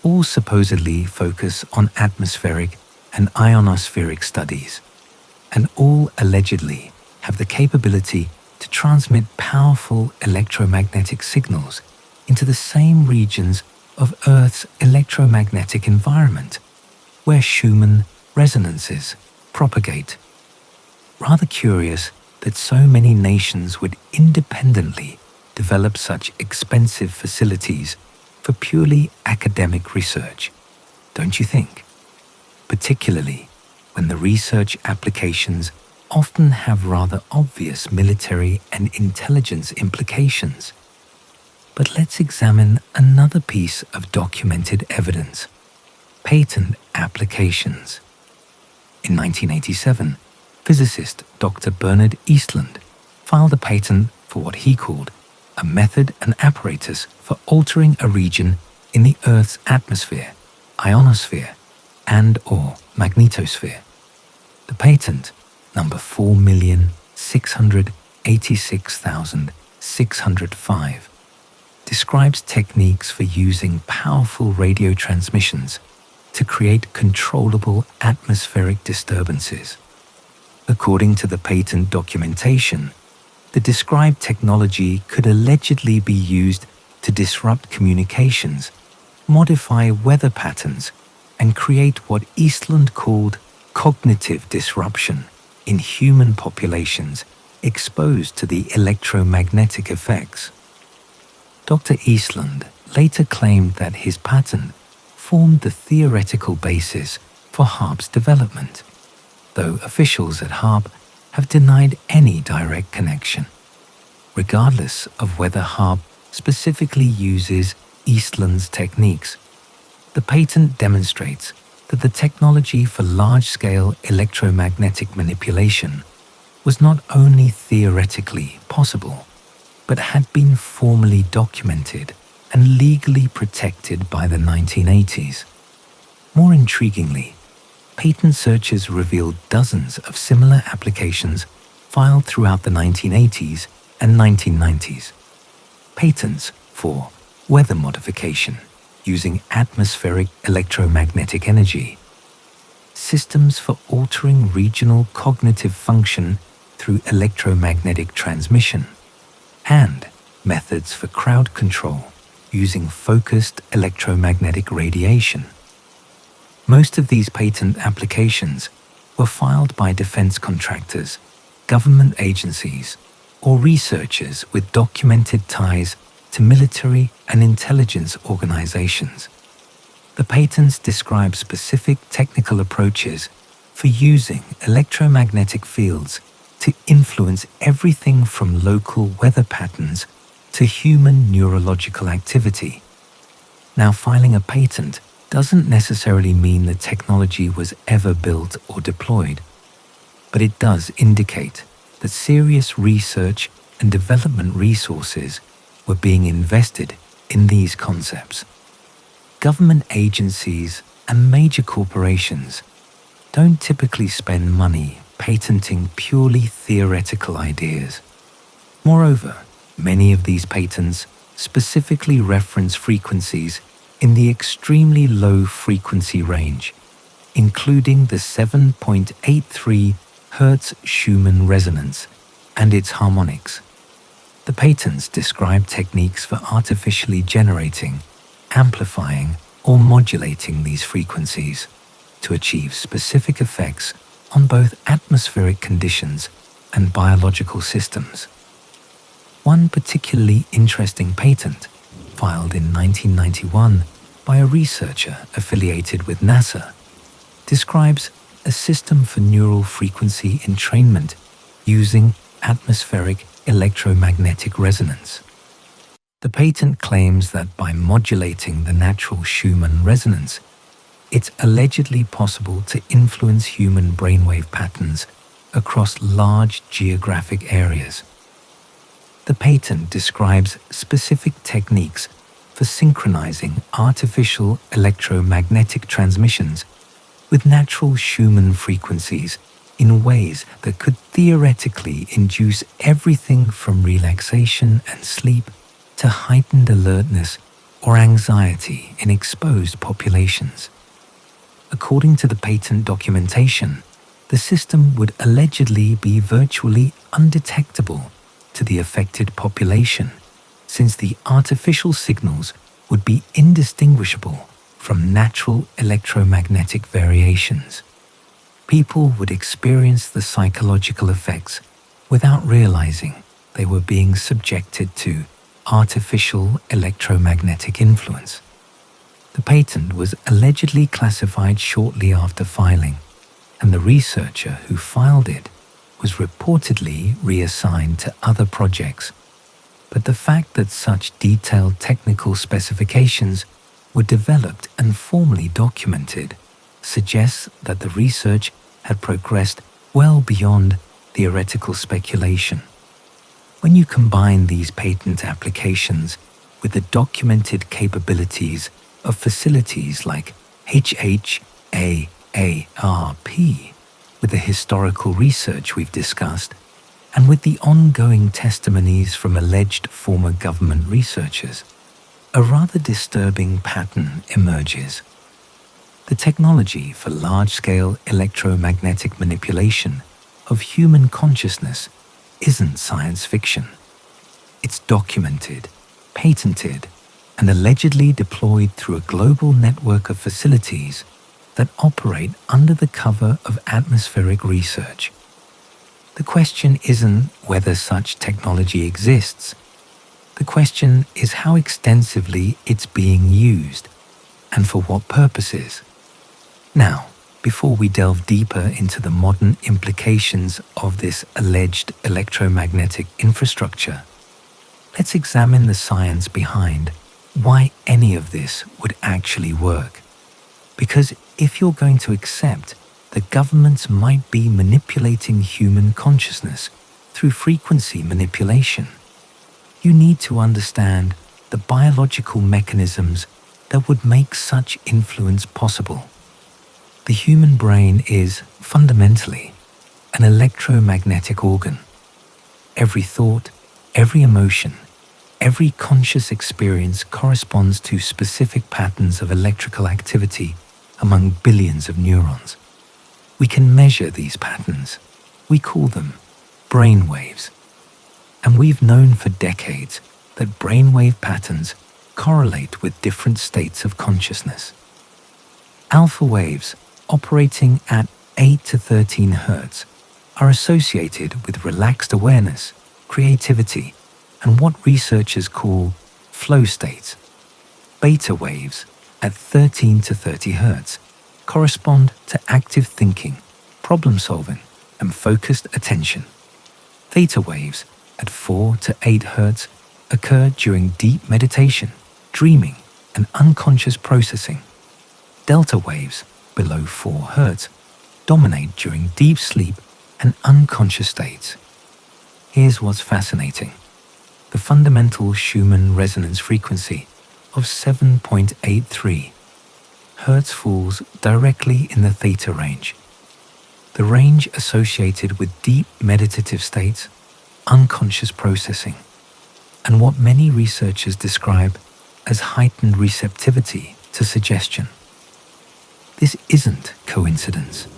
All supposedly focus on atmospheric and ionospheric studies, and all allegedly have the capability to transmit powerful electromagnetic signals into the same regions of Earth's electromagnetic environment, where Schumann resonances propagate. Rather curious that so many nations would independently develop such expensive facilities for purely academic research, don't you think? Particularly when the research applications often have rather obvious military and intelligence implications. But let's examine another piece of documented evidence: patent applications. In 1987, physicist Dr. Bernard Eastlund filed a patent for what he called a method and apparatus for altering a region in the Earth's atmosphere, ionosphere, and/or magnetosphere. The patent, number 4,686,605, describes techniques for using powerful radio transmissions to create controllable atmospheric disturbances. According to the patent documentation, the described technology could allegedly be used to disrupt communications, modify weather patterns, and create what Eastlund called cognitive disruption in human populations exposed to the electromagnetic effects. Dr. Eastlund later claimed that his patent formed the theoretical basis for HAARP's development, though officials at HAARP have denied any direct connection. Regardless of whether HAARP specifically uses Eastlund's techniques, the patent demonstrates that the technology for large-scale electromagnetic manipulation was not only theoretically possible, but had been formally documented and legally protected by the 1980s. More intriguingly, patent searches revealed dozens of similar applications filed throughout the 1980s and 1990s. Patents for weather modification using atmospheric electromagnetic energy, systems for altering regional cognitive function through electromagnetic transmission, and methods for crowd control using focused electromagnetic radiation. Most of these patent applications were filed by defense contractors, government agencies, or researchers with documented ties to military and intelligence organizations. The patents describe specific technical approaches for using electromagnetic fields to influence everything from local weather patterns to human neurological activity. Now, filing a patent doesn't necessarily mean the technology was ever built or deployed, but it does indicate that serious research and development resources were being invested in these concepts. Government agencies and major corporations don't typically spend money patenting purely theoretical ideas. Moreover, many of these patents specifically reference frequencies in the extremely low frequency range, including the 7.83 Hz Schumann Resonance and its harmonics. The patents describe techniques for artificially generating, amplifying, or modulating these frequencies to achieve specific effects on both atmospheric conditions and biological systems. One particularly interesting patent, filed in 1991 by a researcher affiliated with NASA, describes a system for neural frequency entrainment using atmospheric electromagnetic resonance. The patent claims that by modulating the natural Schumann resonance, it's allegedly possible to influence human brainwave patterns across large geographic areas. The patent describes specific techniques for synchronizing artificial electromagnetic transmissions with natural Schumann frequencies in ways that could theoretically induce everything from relaxation and sleep to heightened alertness or anxiety in exposed populations. According to the patent documentation, the system would allegedly be virtually undetectable to the affected population, since the artificial signals would be indistinguishable from natural electromagnetic variations. People would experience the psychological effects without realizing they were being subjected to artificial electromagnetic influence. The patent was allegedly classified shortly after filing, and the researcher who filed it was reportedly reassigned to other projects. But the fact that such detailed technical specifications were developed and formally documented suggests that the research had progressed well beyond theoretical speculation. When you combine these patent applications with the documented capabilities of facilities like HAARP, with the historical research we've discussed, and with the ongoing testimonies from alleged former government researchers, a rather disturbing pattern emerges. The technology for large-scale electromagnetic manipulation of human consciousness isn't science fiction. It's documented, patented, and allegedly deployed through a global network of facilities that operate under the cover of atmospheric research. The question isn't whether such technology exists. The question is how extensively it's being used and for what purposes. Now, before we delve deeper into the modern implications of this alleged electromagnetic infrastructure, let's examine the science behind why any of this would actually work. Because if you're going to accept that governments might be manipulating human consciousness through frequency manipulation, you need to understand the biological mechanisms that would make such influence possible. The human brain is, fundamentally, an electromagnetic organ. Every thought, every emotion, every conscious experience corresponds to specific patterns of electrical activity among billions of neurons. We can measure these patterns. We call them brain waves. And we've known for decades that brainwave patterns correlate with different states of consciousness. Alpha waves, operating at 8 to 13 Hz, are associated with relaxed awareness creativity, and what researchers call flow states. Beta waves at 13 to 30 Hz correspond to active thinking, problem solving, and focused attention. Theta waves at 4 to 8 Hz occur during deep meditation, dreaming, and unconscious processing. Delta waves below 4 Hz dominate during deep sleep and unconscious states. Here's what's fascinating. The fundamental Schumann resonance frequency of 7.83 Hz falls directly in the theta range, the range associated with deep meditative states, unconscious processing, and what many researchers describe as heightened receptivity to suggestion. This isn't coincidence.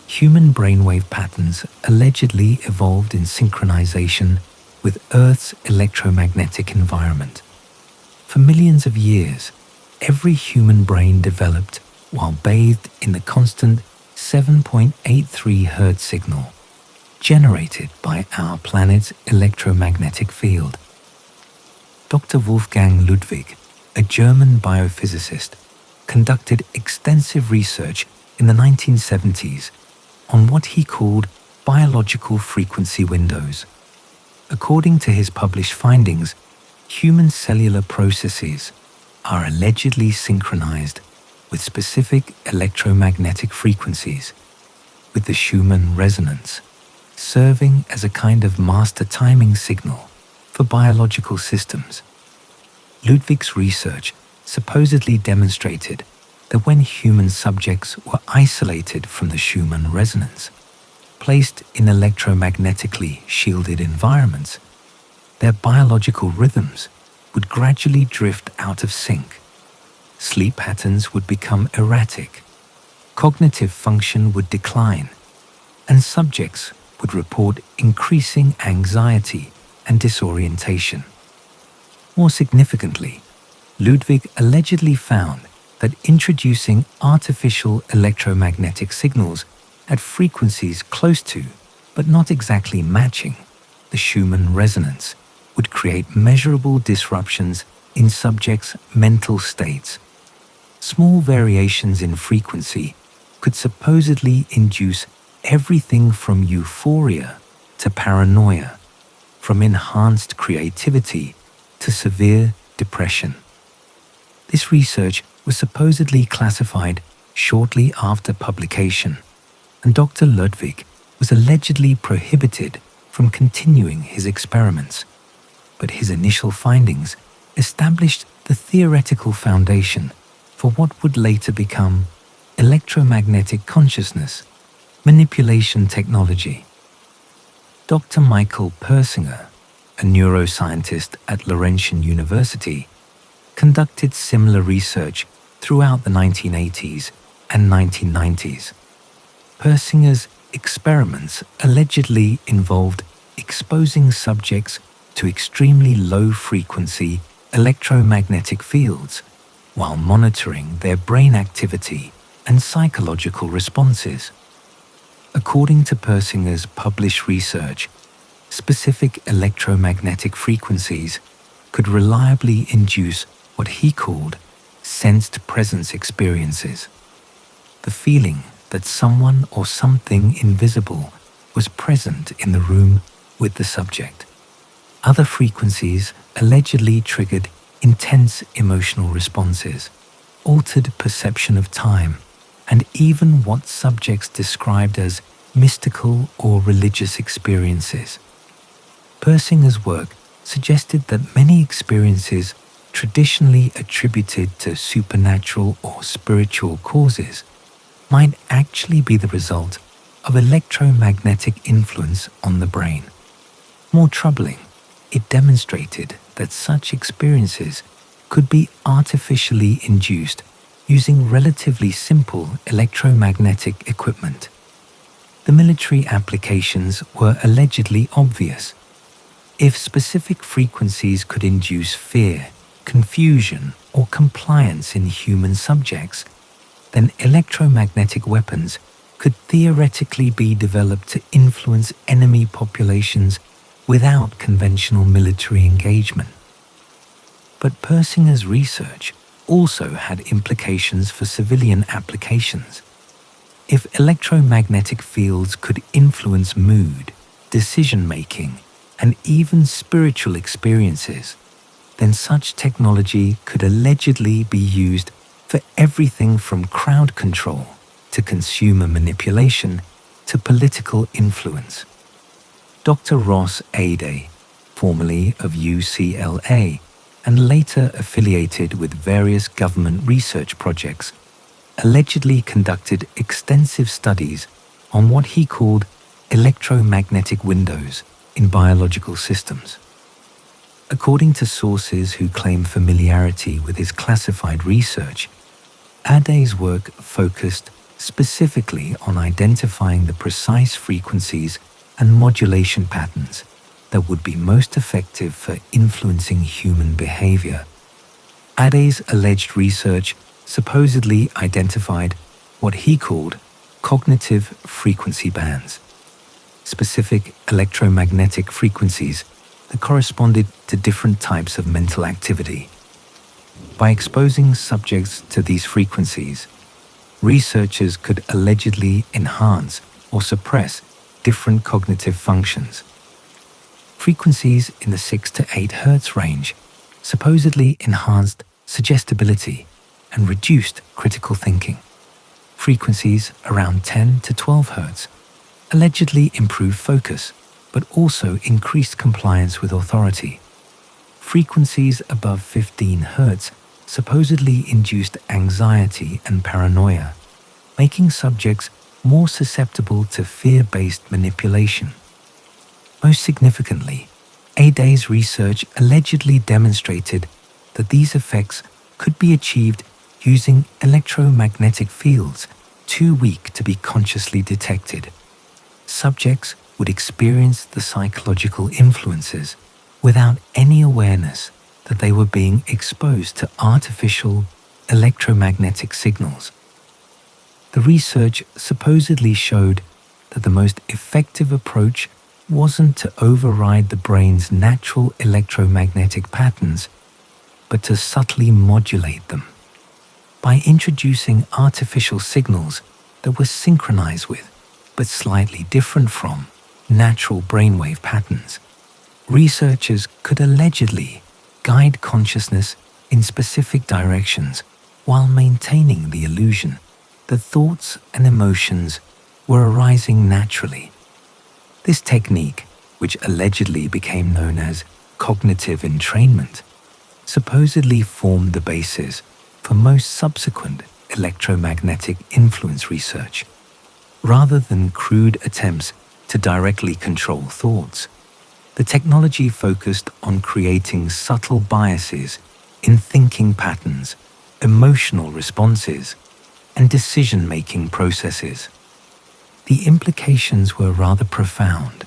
Human brainwave patterns allegedly evolved in synchronization with Earth's electromagnetic environment. For millions of years, every human brain developed while bathed in the constant 7.83 Hz signal generated by our planet's electromagnetic field. Dr. Wolfgang Ludwig, a German biophysicist, conducted extensive research in the 1970s on what he called biological frequency windows. According to his published findings, human cellular processes are allegedly synchronized with specific electromagnetic frequencies, with the Schumann resonance serving as a kind of master timing signal for biological systems. Ludwig's research supposedly demonstrated that when human subjects were isolated from the Schumann resonance, placed in electromagnetically shielded environments, their biological rhythms would gradually drift out of sync. Sleep patterns would become erratic, cognitive function would decline, and subjects would report increasing anxiety and disorientation. More significantly, Ludwig allegedly found that introducing artificial electromagnetic signals at frequencies close to, but not exactly matching, the Schumann resonance would create measurable disruptions in subjects' mental states. Small variations in frequency could supposedly induce everything from euphoria to paranoia, from enhanced creativity to severe depression. This research was supposedly classified shortly after publication, and Dr. Ludwig was allegedly prohibited from continuing his experiments. But his initial findings established the theoretical foundation for what would later become electromagnetic consciousness manipulation technology. Dr. Michael Persinger, a neuroscientist at Laurentian University, conducted similar research throughout the 1980s and 1990s. Persinger's experiments allegedly involved exposing subjects to extremely low-frequency electromagnetic fields while monitoring their brain activity and psychological responses. According to Persinger's published research, specific electromagnetic frequencies could reliably induce what he called sensed presence experiences, the feeling that someone or something invisible was present in the room with the subject. Other frequencies allegedly triggered intense emotional responses, altered perception of time, and even what subjects described as mystical or religious experiences. Persinger's work suggested that many experiences traditionally attributed to supernatural or spiritual causes might actually be the result of electromagnetic influence on the brain. More troubling, it demonstrated that such experiences could be artificially induced using relatively simple electromagnetic equipment. The military applications were allegedly obvious. If specific frequencies could induce fear, confusion, or compliance in human subjects, then electromagnetic weapons could theoretically be developed to influence enemy populations without conventional military engagement. But Persinger's research also had implications for civilian applications. If electromagnetic fields could influence mood, decision-making, and even spiritual experiences, then such technology could allegedly be used for everything from crowd control to consumer manipulation to political influence. Dr. Ross Ade, formerly of UCLA and later affiliated with various government research projects, allegedly conducted extensive studies on what he called electromagnetic windows in biological systems. According to sources who claim familiarity with his classified research, Ade's work focused specifically on identifying the precise frequencies and modulation patterns that would be most effective for influencing human behavior. Ade's alleged research supposedly identified what he called cognitive frequency bands, specific electromagnetic frequencies that corresponded to different types of mental activity. By exposing subjects to these frequencies, researchers could allegedly enhance or suppress different cognitive functions. Frequencies in the 6 to 8 Hz range supposedly enhanced suggestibility and reduced critical thinking. Frequencies around 10 to 12 Hz allegedly improved focus, but also increased compliance with authority. Frequencies above 15 Hz supposedly induced anxiety and paranoia, making subjects more susceptible to fear-based manipulation. Most significantly, Ade's research allegedly demonstrated that these effects could be achieved using electromagnetic fields too weak to be consciously detected. Subjects would experience the psychological influences without any awareness that they were being exposed to artificial electromagnetic signals. The research supposedly showed that the most effective approach wasn't to override the brain's natural electromagnetic patterns, but to subtly modulate them. By introducing artificial signals that were synchronized with, but slightly different from, natural brainwave patterns, researchers could allegedly guide consciousness in specific directions while maintaining the illusion that thoughts and emotions were arising naturally. This technique, which allegedly became known as cognitive entrainment, supposedly formed the basis for most subsequent electromagnetic influence research. Rather than crude attempts to directly control thoughts, the technology focused on creating subtle biases in thinking patterns, emotional responses, and decision-making processes. The implications were rather profound.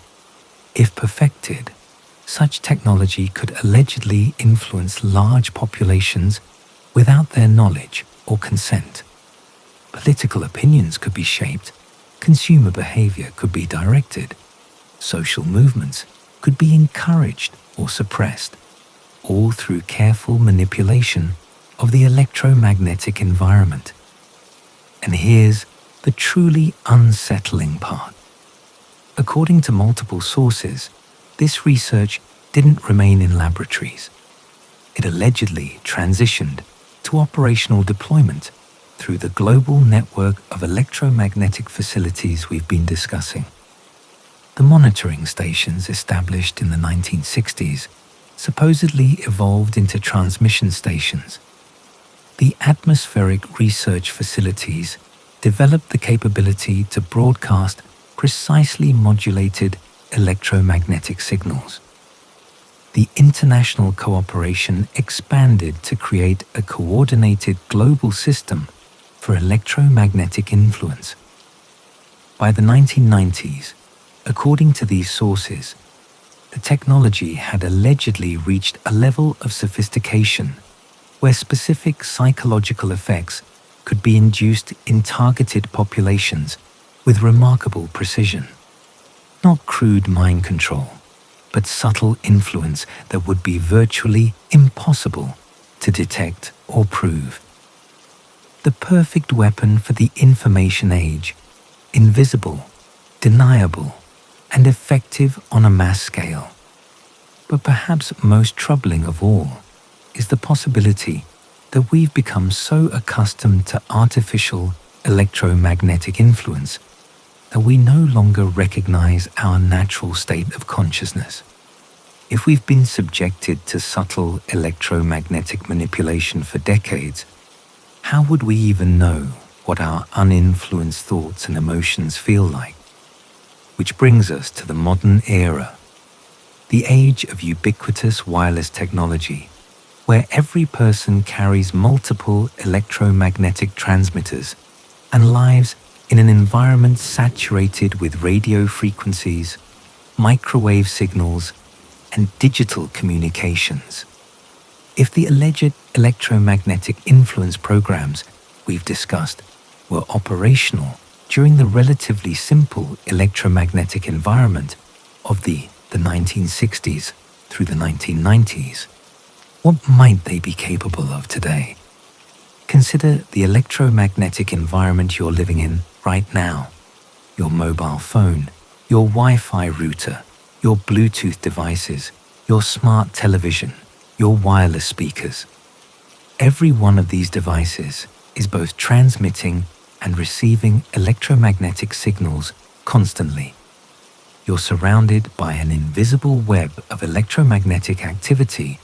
If perfected, such technology could allegedly influence large populations without their knowledge or consent. Political opinions could be shaped, consumer behavior could be directed, social movements could be encouraged or suppressed, all through careful manipulation of the electromagnetic environment. And here's the truly unsettling part. According to multiple sources, this research didn't remain in laboratories. It allegedly transitioned to operational deployment through the global network of electromagnetic facilities we've been discussing. The monitoring stations established in the 1960s supposedly evolved into transmission stations. The atmospheric research facilities developed the capability to broadcast precisely modulated electromagnetic signals. The international cooperation expanded to create a coordinated global system for electromagnetic influence. By the 1990s, according to these sources, the technology had allegedly reached a level of sophistication where specific psychological effects could be induced in targeted populations with remarkable precision. Not crude mind control, but subtle influence that would be virtually impossible to detect or prove. The perfect weapon for the information age, invisible, deniable, and effective on a mass scale. But perhaps most troubling of all is the possibility that we've become so accustomed to artificial electromagnetic influence that we no longer recognize our natural state of consciousness. If we've been subjected to subtle electromagnetic manipulation for decades, how would we even know what our uninfluenced thoughts and emotions feel like? Which brings us to the modern era, the age of ubiquitous wireless technology, where every person carries multiple electromagnetic transmitters and lives in an environment saturated with radio frequencies, microwave signals, and digital communications. If the alleged electromagnetic influence programs we've discussed were operational during the relatively simple electromagnetic environment of the 1960s through the 1990s, what might they be capable of today? Consider the electromagnetic environment you're living in right now. Your mobile phone, your Wi-Fi router, your Bluetooth devices, your smart television, your wireless speakers. Every one of these devices is both transmitting and receiving electromagnetic signals constantly. You're surrounded by an invisible web of electromagnetic activity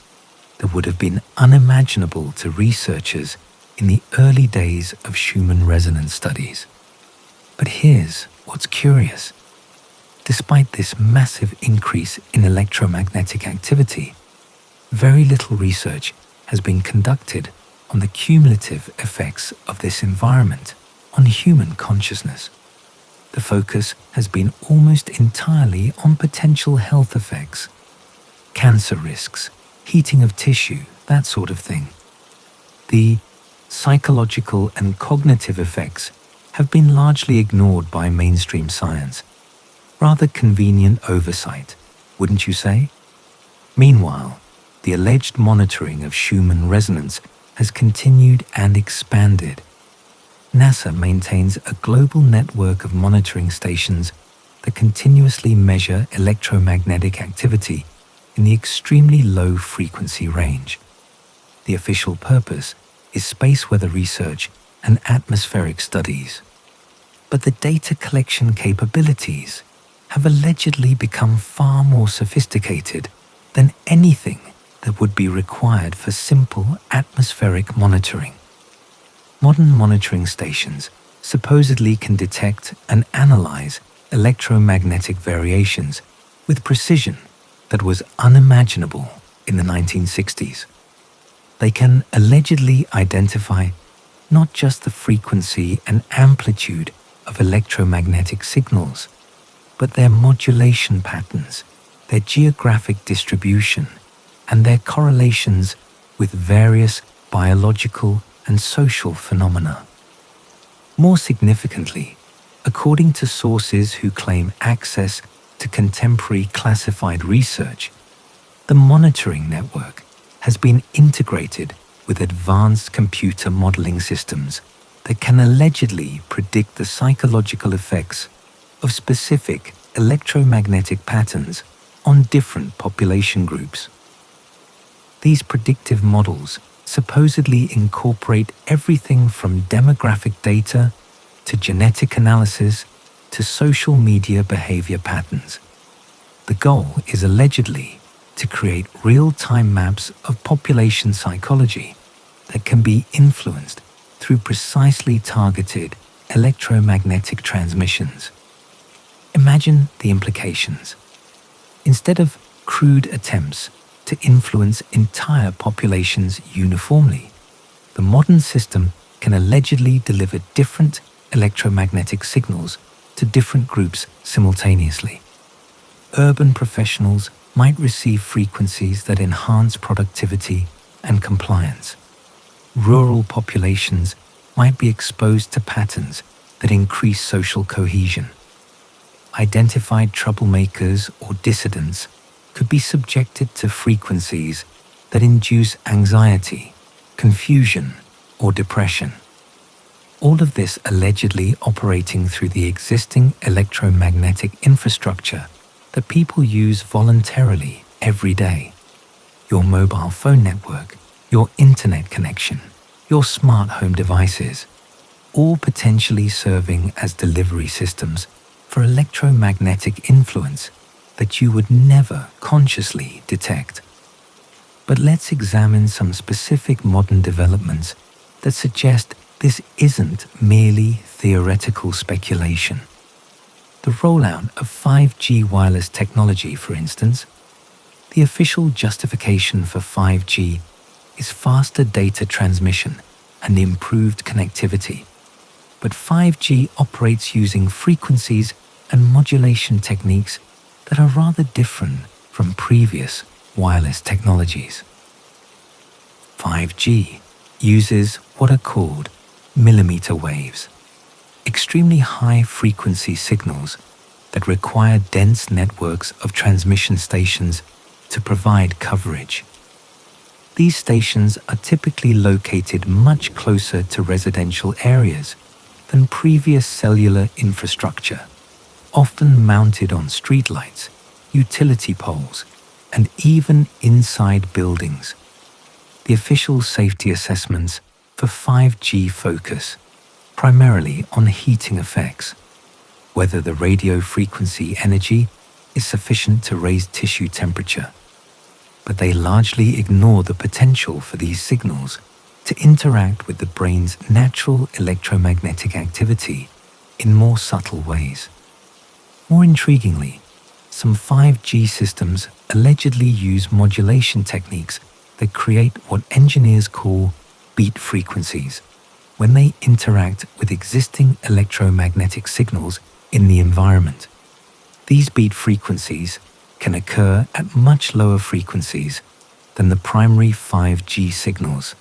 that would have been unimaginable to researchers in the early days of Schumann Resonance studies. But here's what's curious. Despite this massive increase in electromagnetic activity, very little research has been conducted on the cumulative effects of this environment on human consciousness. The focus has been almost entirely on potential health effects, cancer risks, heating of tissue, that sort of thing. The psychological and cognitive effects have been largely ignored by mainstream science. Rather convenient oversight, wouldn't you say? Meanwhile, the alleged monitoring of Schumann resonance has continued and expanded. NASA maintains a global network of monitoring stations that continuously measure electromagnetic activity in the extremely low frequency range. The official purpose is space weather research and atmospheric studies. But the data collection capabilities have allegedly become far more sophisticated than anything that would be required for simple atmospheric monitoring. Modern monitoring stations supposedly can detect and analyze electromagnetic variations with precision that was unimaginable in the 1960s. They can allegedly identify not just the frequency and amplitude of electromagnetic signals, but their modulation patterns, their geographic distribution, and their correlations with various biological and social phenomena. More significantly, according to sources who claim access to contemporary classified research, the monitoring network has been integrated with advanced computer modeling systems that can allegedly predict the psychological effects of specific electromagnetic patterns on different population groups. These predictive models supposedly incorporate everything from demographic data to genetic analysis to social media behavior patterns. The goal is allegedly to create real-time maps of population psychology that can be influenced through precisely targeted electromagnetic transmissions. Imagine the implications. Instead of crude attempts to influence entire populations uniformly, the modern system can allegedly deliver different electromagnetic signals to different groups simultaneously. Urban professionals might receive frequencies that enhance productivity and compliance. Rural populations might be exposed to patterns that increase social cohesion. Identified troublemakers or dissidents could be subjected to frequencies that induce anxiety, confusion, or depression. All of this allegedly operating through the existing electromagnetic infrastructure that people use voluntarily every day. Your mobile phone network, your internet connection, your smart home devices, all potentially serving as delivery systems for electromagnetic influence that you would never consciously detect. But let's examine some specific modern developments that suggest this isn't merely theoretical speculation. The rollout of 5G wireless technology, for instance. The official justification for 5G is faster data transmission and improved connectivity. But 5G operates using frequencies and modulation techniques that are rather different from previous wireless technologies. 5G uses what are called millimeter waves, extremely high frequency signals that require dense networks of transmission stations to provide coverage. These stations are typically located much closer to residential areas than previous cellular infrastructure, often mounted on streetlights, utility poles, and even inside buildings. The official safety assessments for 5G focus primarily on heating effects, whether the radio frequency energy is sufficient to raise tissue temperature, but they largely ignore the potential for these signals to interact with the brain's natural electromagnetic activity in more subtle ways. More intriguingly, some 5G systems allegedly use modulation techniques that create what engineers call beat frequencies when they interact with existing electromagnetic signals in the environment. These beat frequencies can occur at much lower frequencies than the primary 5G signals,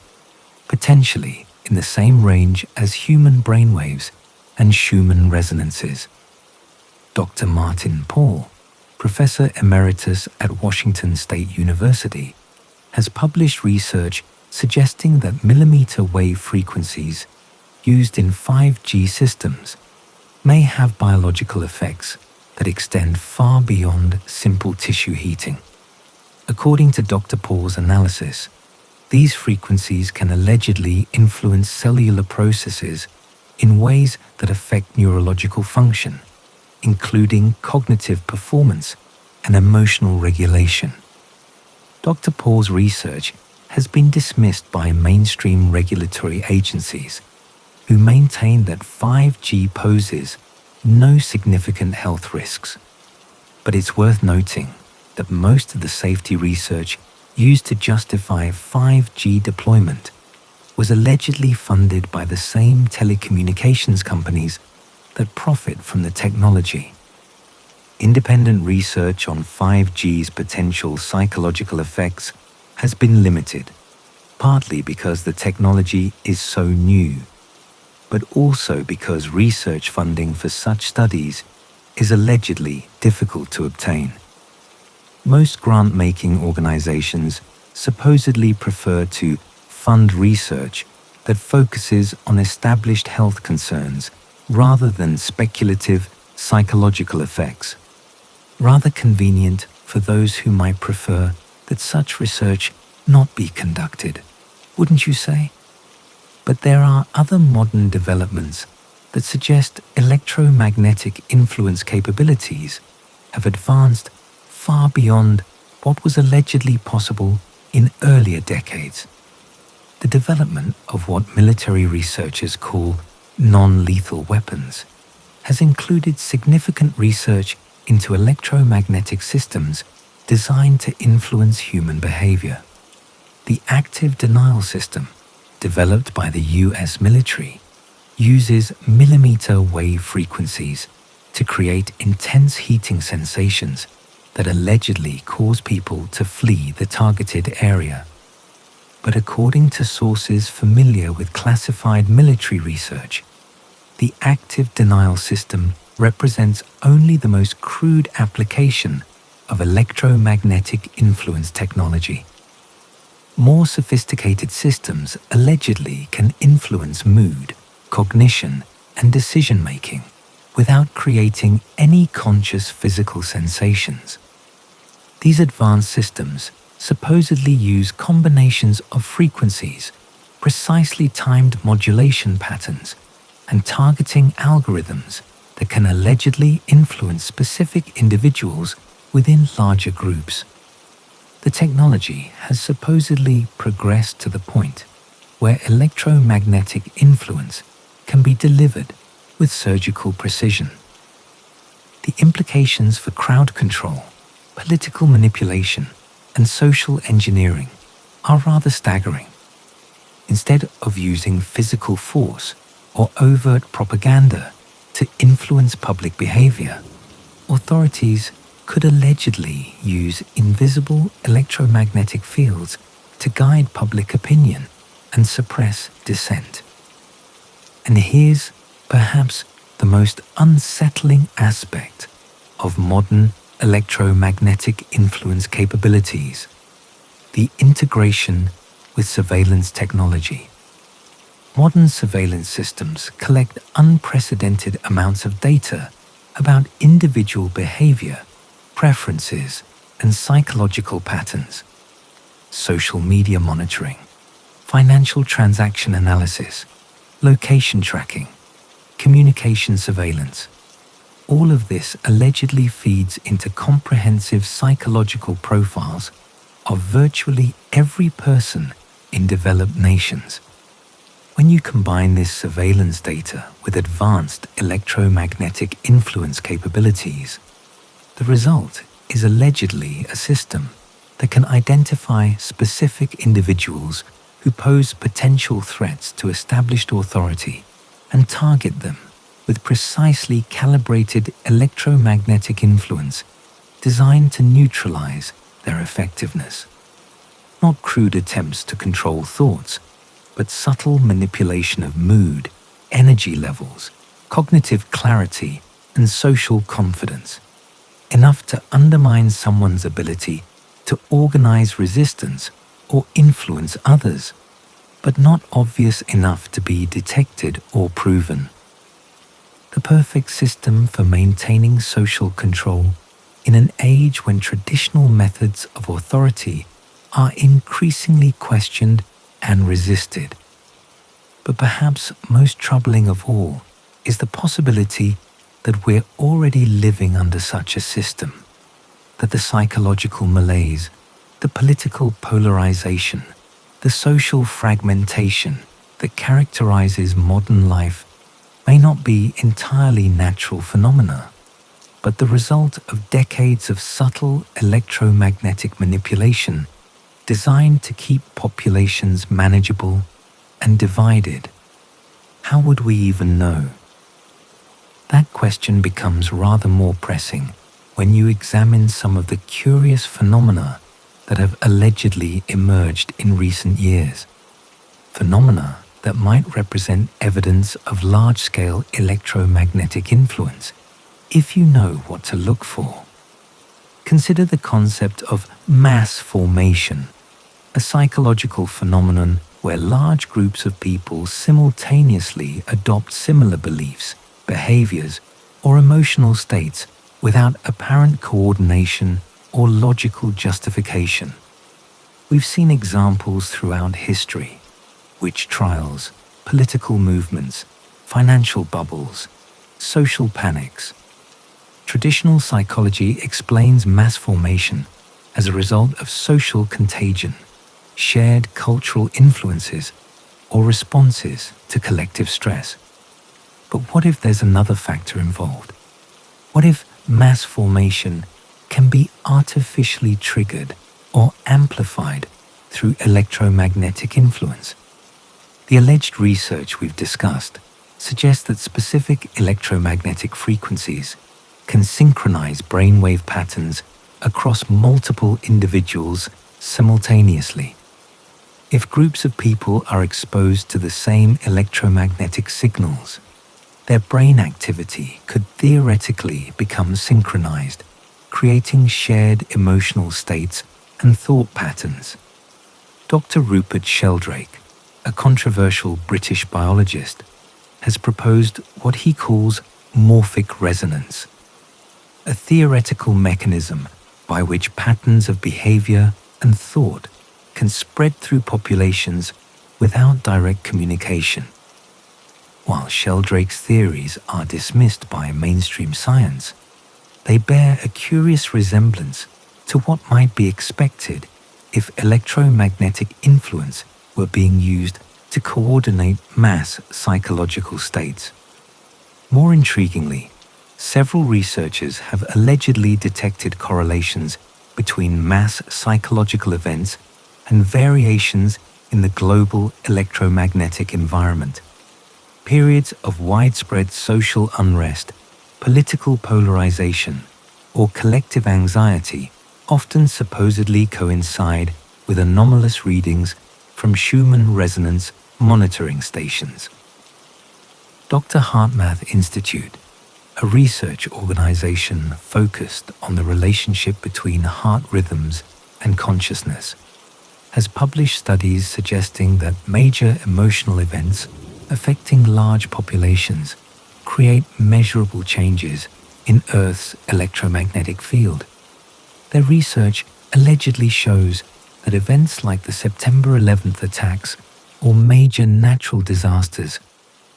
potentially in the same range as human brainwaves and Schumann resonances. Dr. Martin Paul, Professor Emeritus at Washington State University, has published research suggesting that millimeter wave frequencies used in 5G systems may have biological effects that extend far beyond simple tissue heating. According to Dr. Paul's analysis, these frequencies can allegedly influence cellular processes in ways that affect neurological function, including cognitive performance and emotional regulation. Dr. Paul's research has been dismissed by mainstream regulatory agencies who maintain that 5G poses no significant health risks. But it's worth noting that most of the safety research used to justify 5G deployment was allegedly funded by the same telecommunications companies that profit from the technology. Independent research on 5G's potential psychological effects has been limited, partly because the technology is so new, but also because research funding for such studies is allegedly difficult to obtain. Most grant-making organizations supposedly prefer to fund research that focuses on established health concerns rather than speculative psychological effects. Rather convenient for those who might prefer that such research not be conducted, wouldn't you say? But there are other modern developments that suggest electromagnetic influence capabilities have advanced far beyond what was allegedly possible in earlier decades. The development of what military researchers call non-lethal weapons has included significant research into electromagnetic systems designed to influence human behavior. The active denial system, developed by the US military, uses millimeter wave frequencies to create intense heating sensations that allegedly cause people to flee the targeted area. But according to sources familiar with classified military research, the active denial system represents only the most crude application of electromagnetic influence technology. More sophisticated systems allegedly can influence mood, cognition, and decision-making without creating any conscious physical sensations. These advanced systems supposedly use combinations of frequencies, precisely timed modulation patterns, and targeting algorithms that can allegedly influence specific individuals within larger groups. The technology has supposedly progressed to the point where electromagnetic influence can be delivered with surgical precision. The implications for crowd control, political manipulation, and social engineering are rather staggering. Instead of using physical force or overt propaganda to influence public behavior, authorities could allegedly use invisible electromagnetic fields to guide public opinion and suppress dissent. And here's perhaps the most unsettling aspect of modern electromagnetic influence capabilities: the integration with surveillance technology. Modern surveillance systems collect unprecedented amounts of data about individual behavior, preferences, and psychological patterns. Social media monitoring, financial transaction analysis, location tracking, communication surveillance. All of this allegedly feeds into comprehensive psychological profiles of virtually every person in developed nations. When you combine this surveillance data with advanced electromagnetic influence capabilities, the result is allegedly a system that can identify specific individuals who pose potential threats to established authority and target them with precisely calibrated electromagnetic influence designed to neutralize their effectiveness. Not crude attempts to control thoughts, but subtle manipulation of mood, energy levels, cognitive clarity, and social confidence, enough to undermine someone's ability to organize resistance or influence others, but not obvious enough to be detected or proven. The perfect system for maintaining social control in an age when traditional methods of authority are increasingly questioned and resisted. But perhaps most troubling of all is the possibility that we're already living under such a system, that the psychological malaise, the political polarization, the social fragmentation that characterizes modern life may not be entirely natural phenomena, but the result of decades of subtle electromagnetic manipulation designed to keep populations manageable and divided. How would we even know? That question becomes rather more pressing when you examine some of the curious phenomena that have allegedly emerged in recent years. Phenomena that might represent evidence of large-scale electromagnetic influence, if you know what to look for. Consider the concept of mass formation, a psychological phenomenon where large groups of people simultaneously adopt similar beliefs, behaviors, or emotional states without apparent coordination or logical justification. We've seen examples throughout history: witch trials, political movements, financial bubbles, social panics. Traditional psychology explains mass formation as a result of social contagion, shared cultural influences, or responses to collective stress. But what if there's another factor involved? What if mass formation can be artificially triggered or amplified through electromagnetic influence? The alleged research we've discussed suggests that specific electromagnetic frequencies can synchronize brainwave patterns across multiple individuals simultaneously. If groups of people are exposed to the same electromagnetic signals, their brain activity could theoretically become synchronized, creating shared emotional states and thought patterns. Dr. Rupert Sheldrake, a controversial British biologist, has proposed what he calls morphic resonance, a theoretical mechanism by which patterns of behavior and thought can spread through populations without direct communication. While Sheldrake's theories are dismissed by mainstream science, they bear a curious resemblance to what might be expected if electromagnetic influence were being used to coordinate mass psychological states. More intriguingly, several researchers have allegedly detected correlations between mass psychological events and variations in the global electromagnetic environment. Periods of widespread social unrest, political polarization, or collective anxiety often supposedly coincide with anomalous readings from Schumann Resonance monitoring stations. Dr. HeartMath Institute, a research organization focused on the relationship between heart rhythms and consciousness, has published studies suggesting that major emotional events affecting large populations create measurable changes in Earth's electromagnetic field. Their research allegedly shows that events like the September 11th attacks or major natural disasters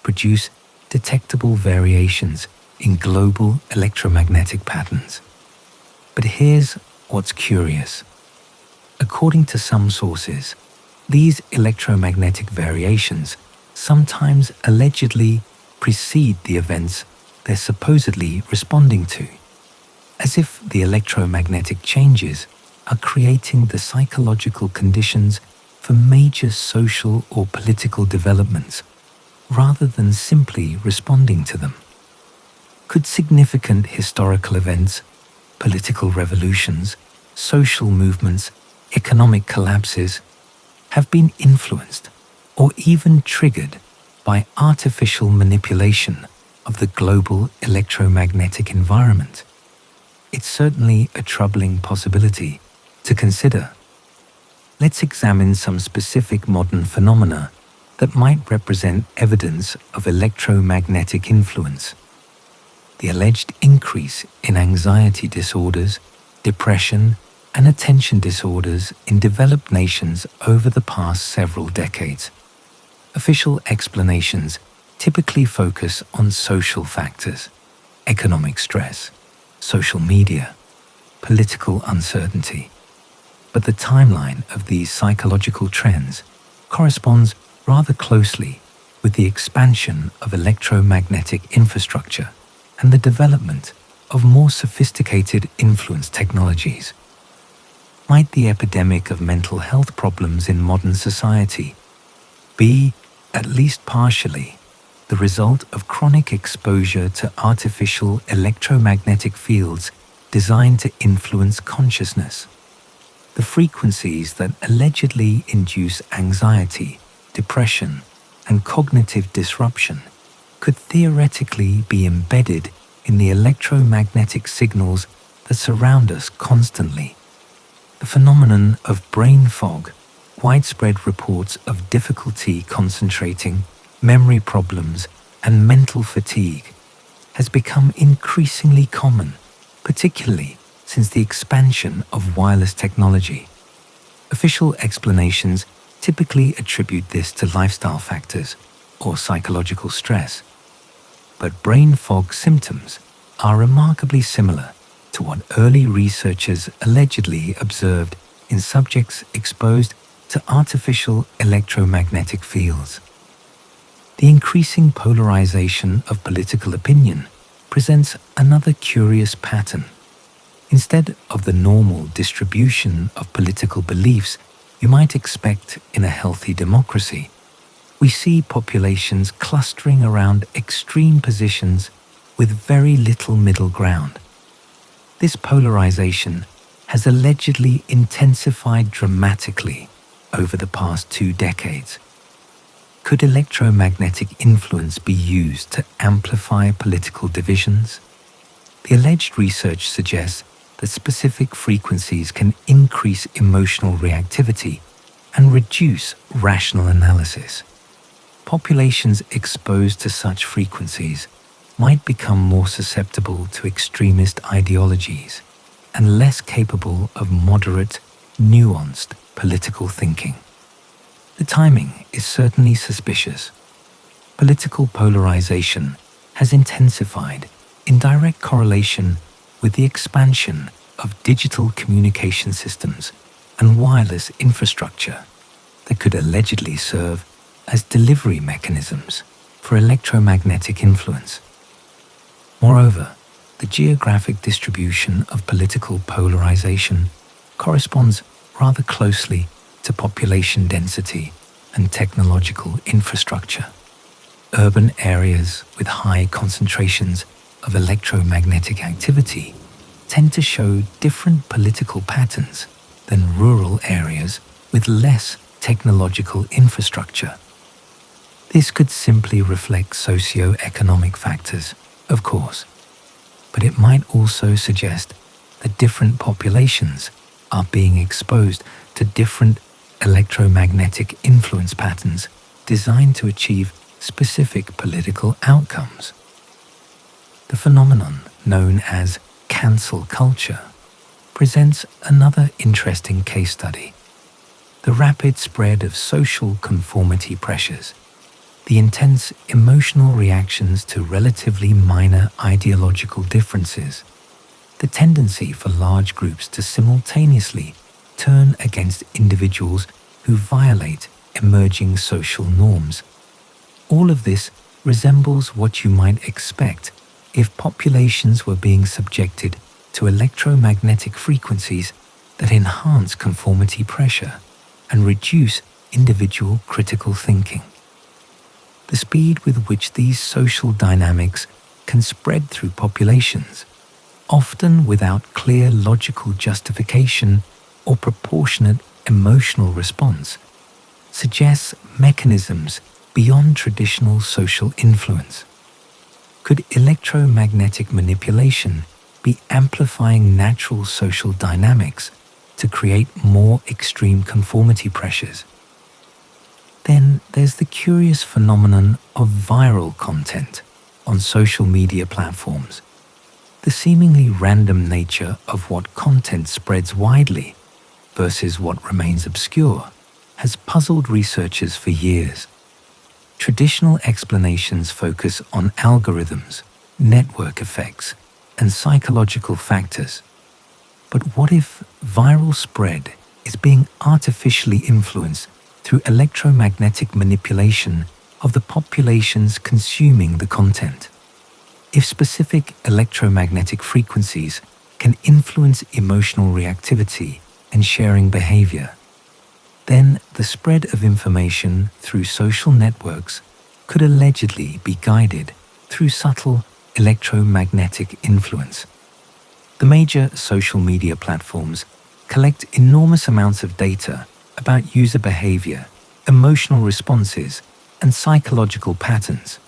produce detectable variations in global electromagnetic patterns. But here's what's curious. According to some sources, these electromagnetic variations sometimes allegedly precede the events they're supposedly responding to, as if the electromagnetic changes are creating the psychological conditions for major social or political developments, rather than simply responding to them. Could significant historical events, political revolutions, social movements, economic collapses have been influenced or even triggered by artificial manipulation of the global electromagnetic environment? It's certainly a troubling possibility to consider. Let's examine some specific modern phenomena that might represent evidence of electromagnetic influence. The alleged increase in anxiety disorders, depression, and attention disorders in developed nations over the past several decades. Official explanations typically focus on social factors, economic stress, social media, political uncertainty. But the timeline of these psychological trends corresponds rather closely with the expansion of electromagnetic infrastructure and the development of more sophisticated influence technologies. Might the epidemic of mental health problems in modern society be, at least partially, the result of chronic exposure to artificial electromagnetic fields designed to influence consciousness? The frequencies that allegedly induce anxiety, depression, and cognitive disruption could theoretically be embedded in the electromagnetic signals that surround us constantly. The phenomenon of brain fog, widespread reports of difficulty concentrating, memory problems, and mental fatigue has become increasingly common, particularly since the expansion of wireless technology. Official explanations typically attribute this to lifestyle factors or psychological stress. But brain fog symptoms are remarkably similar to what early researchers allegedly observed in subjects exposed to artificial electromagnetic fields. The increasing polarization of political opinion presents another curious pattern. Instead of the normal distribution of political beliefs you might expect in a healthy democracy, we see populations clustering around extreme positions with very little middle ground. This polarization has allegedly intensified dramatically over the past 2 decades. Could electromagnetic influence be used to amplify political divisions? The alleged research suggests that specific frequencies can increase emotional reactivity and reduce rational analysis. Populations exposed to such frequencies might become more susceptible to extremist ideologies and less capable of moderate, nuanced political thinking. The timing is certainly suspicious. Political polarization has intensified in direct correlation with the expansion of digital communication systems and wireless infrastructure that could allegedly serve as delivery mechanisms for electromagnetic influence. Moreover, the geographic distribution of political polarization corresponds rather closely to population density and technological infrastructure. Urban areas with high concentrations of electromagnetic activity tend to show different political patterns than rural areas with less technological infrastructure. This could simply reflect socio-economic factors, of course, but it might also suggest that different populations are being exposed to different electromagnetic influence patterns designed to achieve specific political outcomes. The phenomenon known as cancel culture presents another interesting case study. The rapid spread of social conformity pressures, the intense emotional reactions to relatively minor ideological differences, the tendency for large groups to simultaneously turn against individuals who violate emerging social norms. All of this resembles what you might expect if populations were being subjected to electromagnetic frequencies that enhance conformity pressure and reduce individual critical thinking. The speed with which these social dynamics can spread through populations, often without clear logical justification or proportionate emotional response, suggests mechanisms beyond traditional social influence. Could electromagnetic manipulation be amplifying natural social dynamics to create more extreme conformity pressures? Then there's the curious phenomenon of viral content on social media platforms. The seemingly random nature of what content spreads widely versus what remains obscure has puzzled researchers for years. Traditional explanations focus on algorithms, network effects, and psychological factors. But what if viral spread is being artificially influenced through electromagnetic manipulation of the populations consuming the content? If specific electromagnetic frequencies can influence emotional reactivity and sharing behavior, then the spread of information through social networks could allegedly be guided through subtle electromagnetic influence. The major social media platforms collect enormous amounts of data about user behavior, emotional responses, and psychological patterns.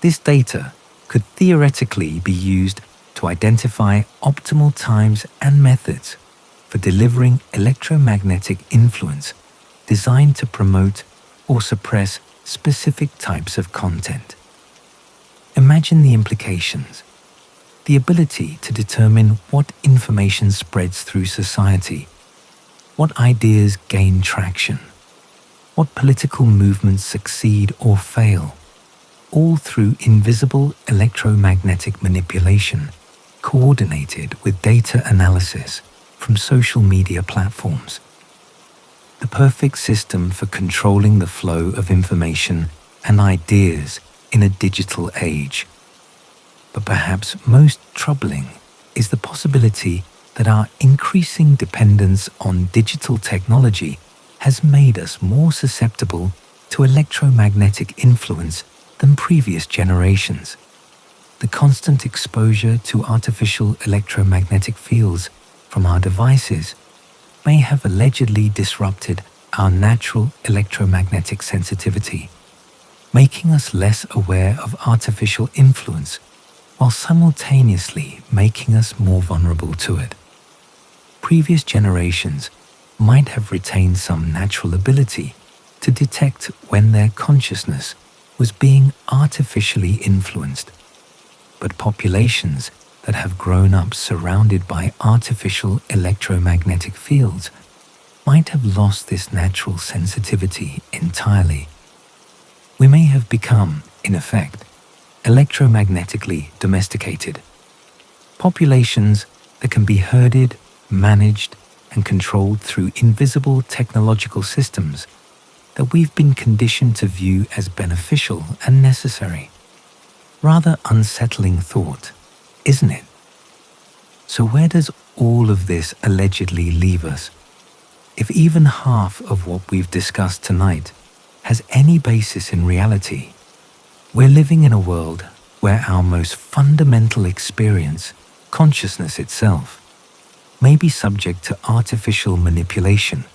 This data could theoretically be used to identify optimal times and methods for delivering electromagnetic influence designed to promote or suppress specific types of content. Imagine the implications. The ability to determine what information spreads through society, what ideas gain traction, what political movements succeed or fail, all through invisible electromagnetic manipulation coordinated with data analysis from social media platforms. The perfect system for controlling the flow of information and ideas in a digital age. But perhaps most troubling is the possibility that our increasing dependence on digital technology has made us more susceptible to electromagnetic influence than previous generations. The constant exposure to artificial electromagnetic fields from our devices may have allegedly disrupted our natural electromagnetic sensitivity, making us less aware of artificial influence while simultaneously making us more vulnerable to it. previous generations might have retained some natural ability to detect when their consciousness was being artificially influenced. But populations that have grown up surrounded by artificial electromagnetic fields might have lost this natural sensitivity entirely. We may have become, in effect, electromagnetically domesticated. Populations that can be herded, managed, and controlled through invisible technological systems that we've been conditioned to view as beneficial and necessary. Rather unsettling thought, isn't it? So where does all of this allegedly leave us? If even half of what we've discussed tonight has any basis in reality, we're living in a world where our most fundamental experience, consciousness itself, may be subject to artificial manipulation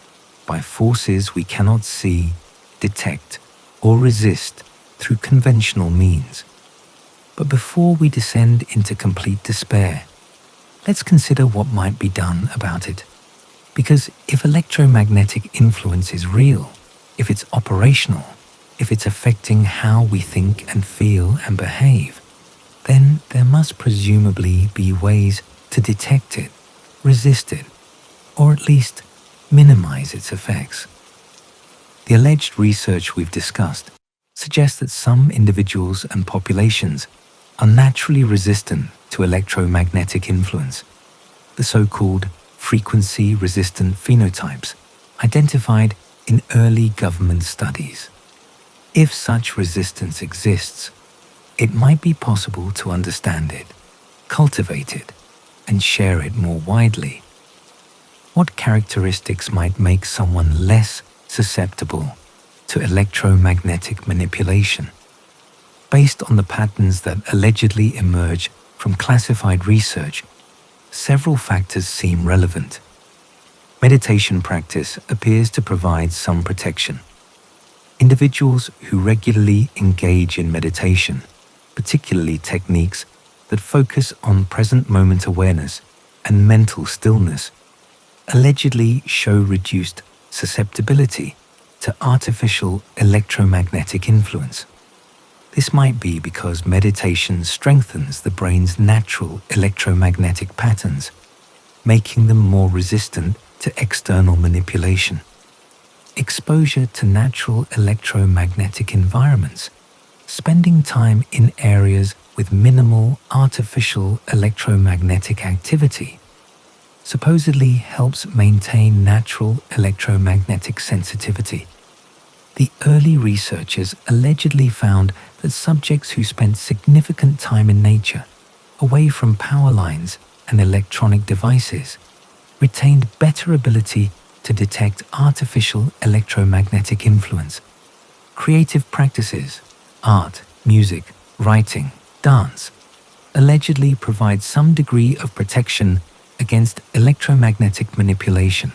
by forces we cannot see, detect, or resist through conventional means. But before we descend into complete despair, let's consider what might be done about it. Because if electromagnetic influence is real, if it's operational, if it's affecting how we think and feel and behave, then there must presumably be ways to detect it, resist it, or at least minimize its effects. The alleged research we've discussed suggests that some individuals and populations are naturally resistant to electromagnetic influence, the so-called frequency-resistant phenotypes identified in early government studies. If such resistance exists, it might be possible to understand it, cultivate it, and share it more widely. What characteristics might make someone less susceptible to electromagnetic manipulation? Based on the patterns that allegedly emerge from classified research, several factors seem relevant. Meditation practice appears to provide some protection. Individuals who regularly engage in meditation, particularly techniques that focus on present moment awareness and mental stillness, allegedly show reduced susceptibility to artificial electromagnetic influence. This might be because meditation strengthens the brain's natural electromagnetic patterns, making them more resistant to external manipulation. Exposure to natural electromagnetic environments, spending time in areas with minimal artificial electromagnetic activity, supposedly helps maintain natural electromagnetic sensitivity. The early researchers allegedly found that subjects who spent significant time in nature, away from power lines and electronic devices, retained better ability to detect artificial electromagnetic influence. Creative practices, art, music, writing, dance, allegedly provide some degree of protection against electromagnetic manipulation.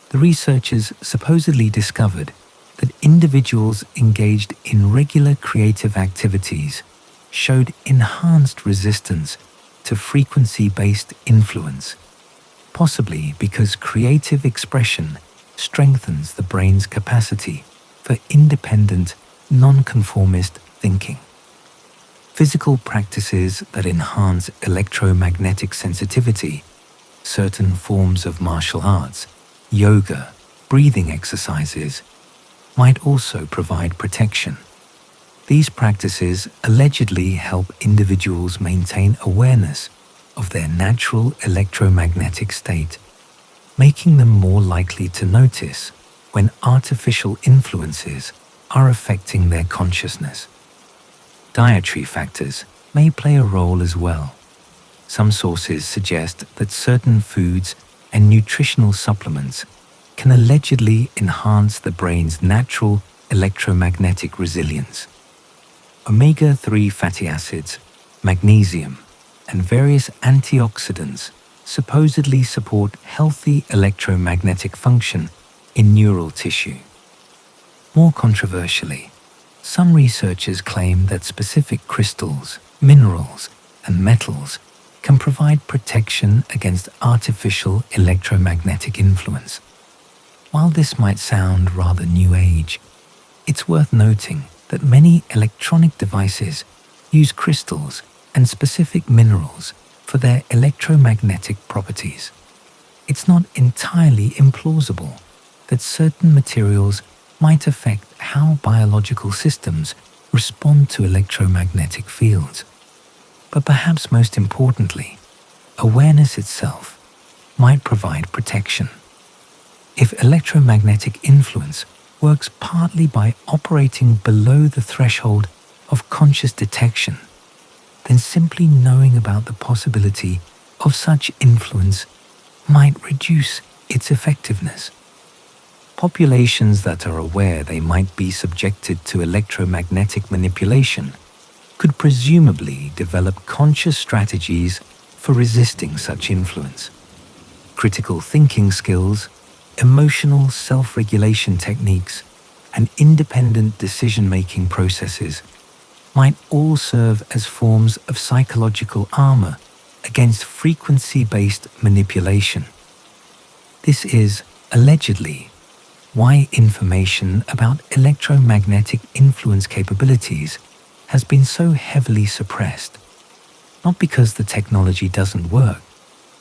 The researchers supposedly discovered that individuals engaged in regular creative activities showed enhanced resistance to frequency-based influence, possibly because creative expression strengthens the brain's capacity for independent, non-conformist thinking. Physical practices that enhance electromagnetic sensitivity, certain forms of martial arts, yoga, breathing exercises, might also provide protection. These practices allegedly help individuals maintain awareness of their natural electromagnetic state, making them more likely to notice when artificial influences are affecting their consciousness. Dietary factors may play a role as well. Some sources suggest that certain foods and nutritional supplements can allegedly enhance the brain's natural electromagnetic resilience. Omega-3 fatty acids, magnesium, and various antioxidants supposedly support healthy electromagnetic function in neural tissue. More controversially, some researchers claim that specific crystals, minerals, and metals can provide protection against artificial electromagnetic influence. While this might sound rather new age, it's worth noting that many electronic devices use crystals and specific minerals for their electromagnetic properties. It's not entirely implausible that certain materials might affect how biological systems respond to electromagnetic fields. But perhaps most importantly, awareness itself might provide protection. If electromagnetic influence works partly by operating below the threshold of conscious detection, then simply knowing about the possibility of such influence might reduce its effectiveness. Populations that are aware they might be subjected to electromagnetic manipulation could presumably develop conscious strategies for resisting such influence. Critical thinking skills, emotional self-regulation techniques, and independent decision-making processes might all serve as forms of psychological armor against frequency-based manipulation. This is, allegedly, why information about electromagnetic influence capabilities has been so heavily suppressed, not because the technology doesn't work,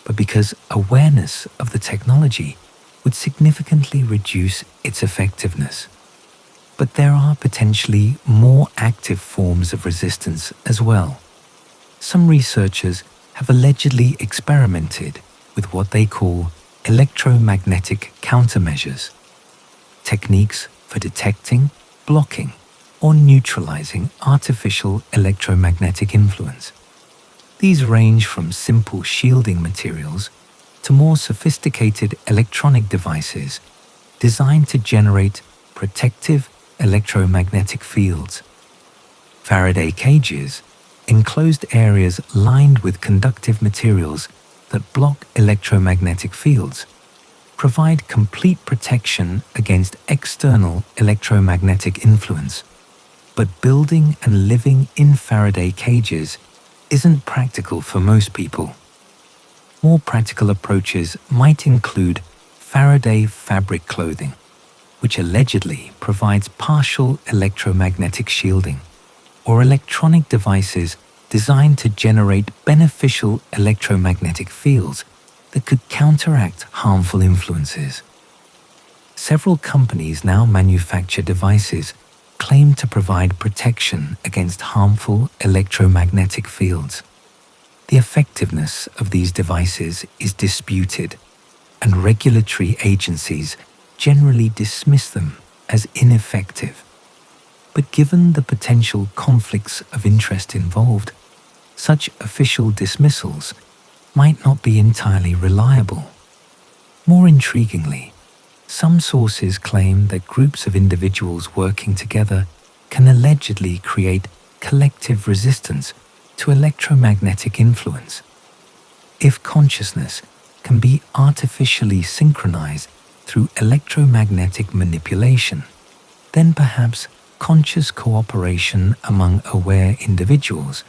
but because awareness of the technology would significantly reduce its effectiveness. But there are potentially more active forms of resistance as well. Some researchers have allegedly experimented with what they call electromagnetic countermeasures, techniques for detecting, blocking, or neutralizing artificial electromagnetic influence. These range from simple shielding materials to more sophisticated electronic devices designed to generate protective electromagnetic fields. Faraday cages, enclosed areas lined with conductive materials that block electromagnetic fields, provide complete protection against external electromagnetic influence. But building and living in Faraday cages isn't practical for most people. More practical approaches might include Faraday fabric clothing, which allegedly provides partial electromagnetic shielding, or electronic devices designed to generate beneficial electromagnetic fields that could counteract harmful influences. Several companies now manufacture devices claim to provide protection against harmful electromagnetic fields. The effectiveness of these devices is disputed, and regulatory agencies generally dismiss them as ineffective. But given the potential conflicts of interest involved, such official dismissals might not be entirely reliable. More intriguingly, some sources claim that groups of individuals working together can allegedly create collective resistance to electromagnetic influence. If consciousness can be artificially synchronized through electromagnetic manipulation, then perhaps conscious cooperation among aware individuals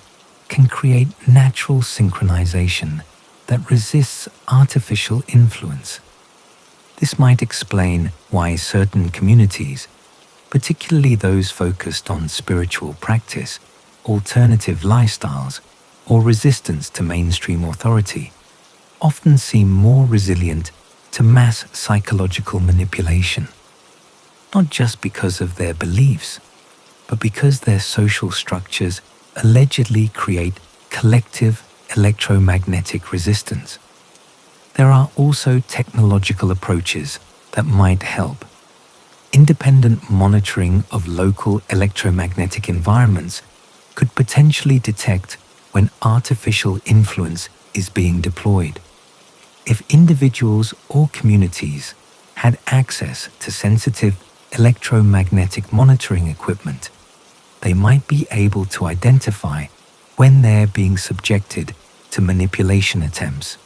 can create natural synchronization that resists artificial influence. This might explain why certain communities, particularly those focused on spiritual practice, alternative lifestyles, or resistance to mainstream authority, often seem more resilient to mass psychological manipulation, not just because of their beliefs, but because their social structures allegedly create collective electromagnetic resistance. There are also technological approaches that might help. Independent monitoring of local electromagnetic environments could potentially detect when artificial influence is being deployed. If individuals or communities had access to sensitive electromagnetic monitoring equipment, they might be able to identify when they're being subjected to manipulation attempts.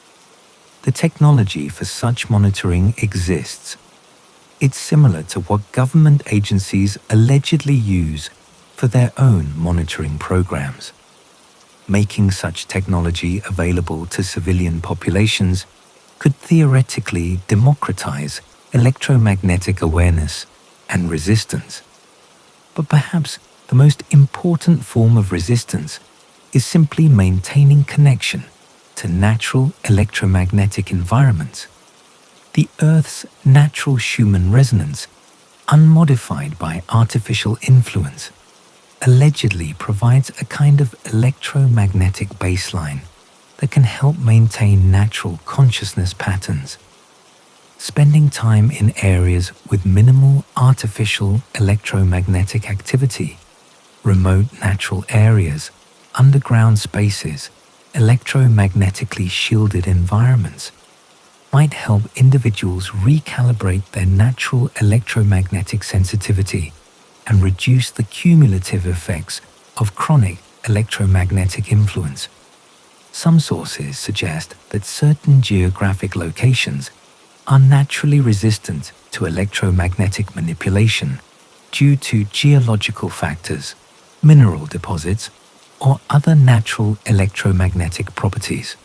The technology for such monitoring exists. It's similar to what government agencies allegedly use for their own monitoring programs. making such technology available to civilian populations could theoretically democratize electromagnetic awareness and resistance. But perhaps the most important form of resistance is simply maintaining connection to natural electromagnetic environments. The Earth's natural Schumann resonance, unmodified by artificial influence, allegedly provides a kind of electromagnetic baseline that can help maintain natural consciousness patterns. Spending time in areas with minimal artificial electromagnetic activity, remote natural areas, underground spaces, electromagnetically shielded environments, might help individuals recalibrate their natural electromagnetic sensitivity and reduce the cumulative effects of chronic electromagnetic influence. Some sources suggest that certain geographic locations are naturally resistant to electromagnetic manipulation due to geological factors, mineral deposits, or other natural electromagnetic properties.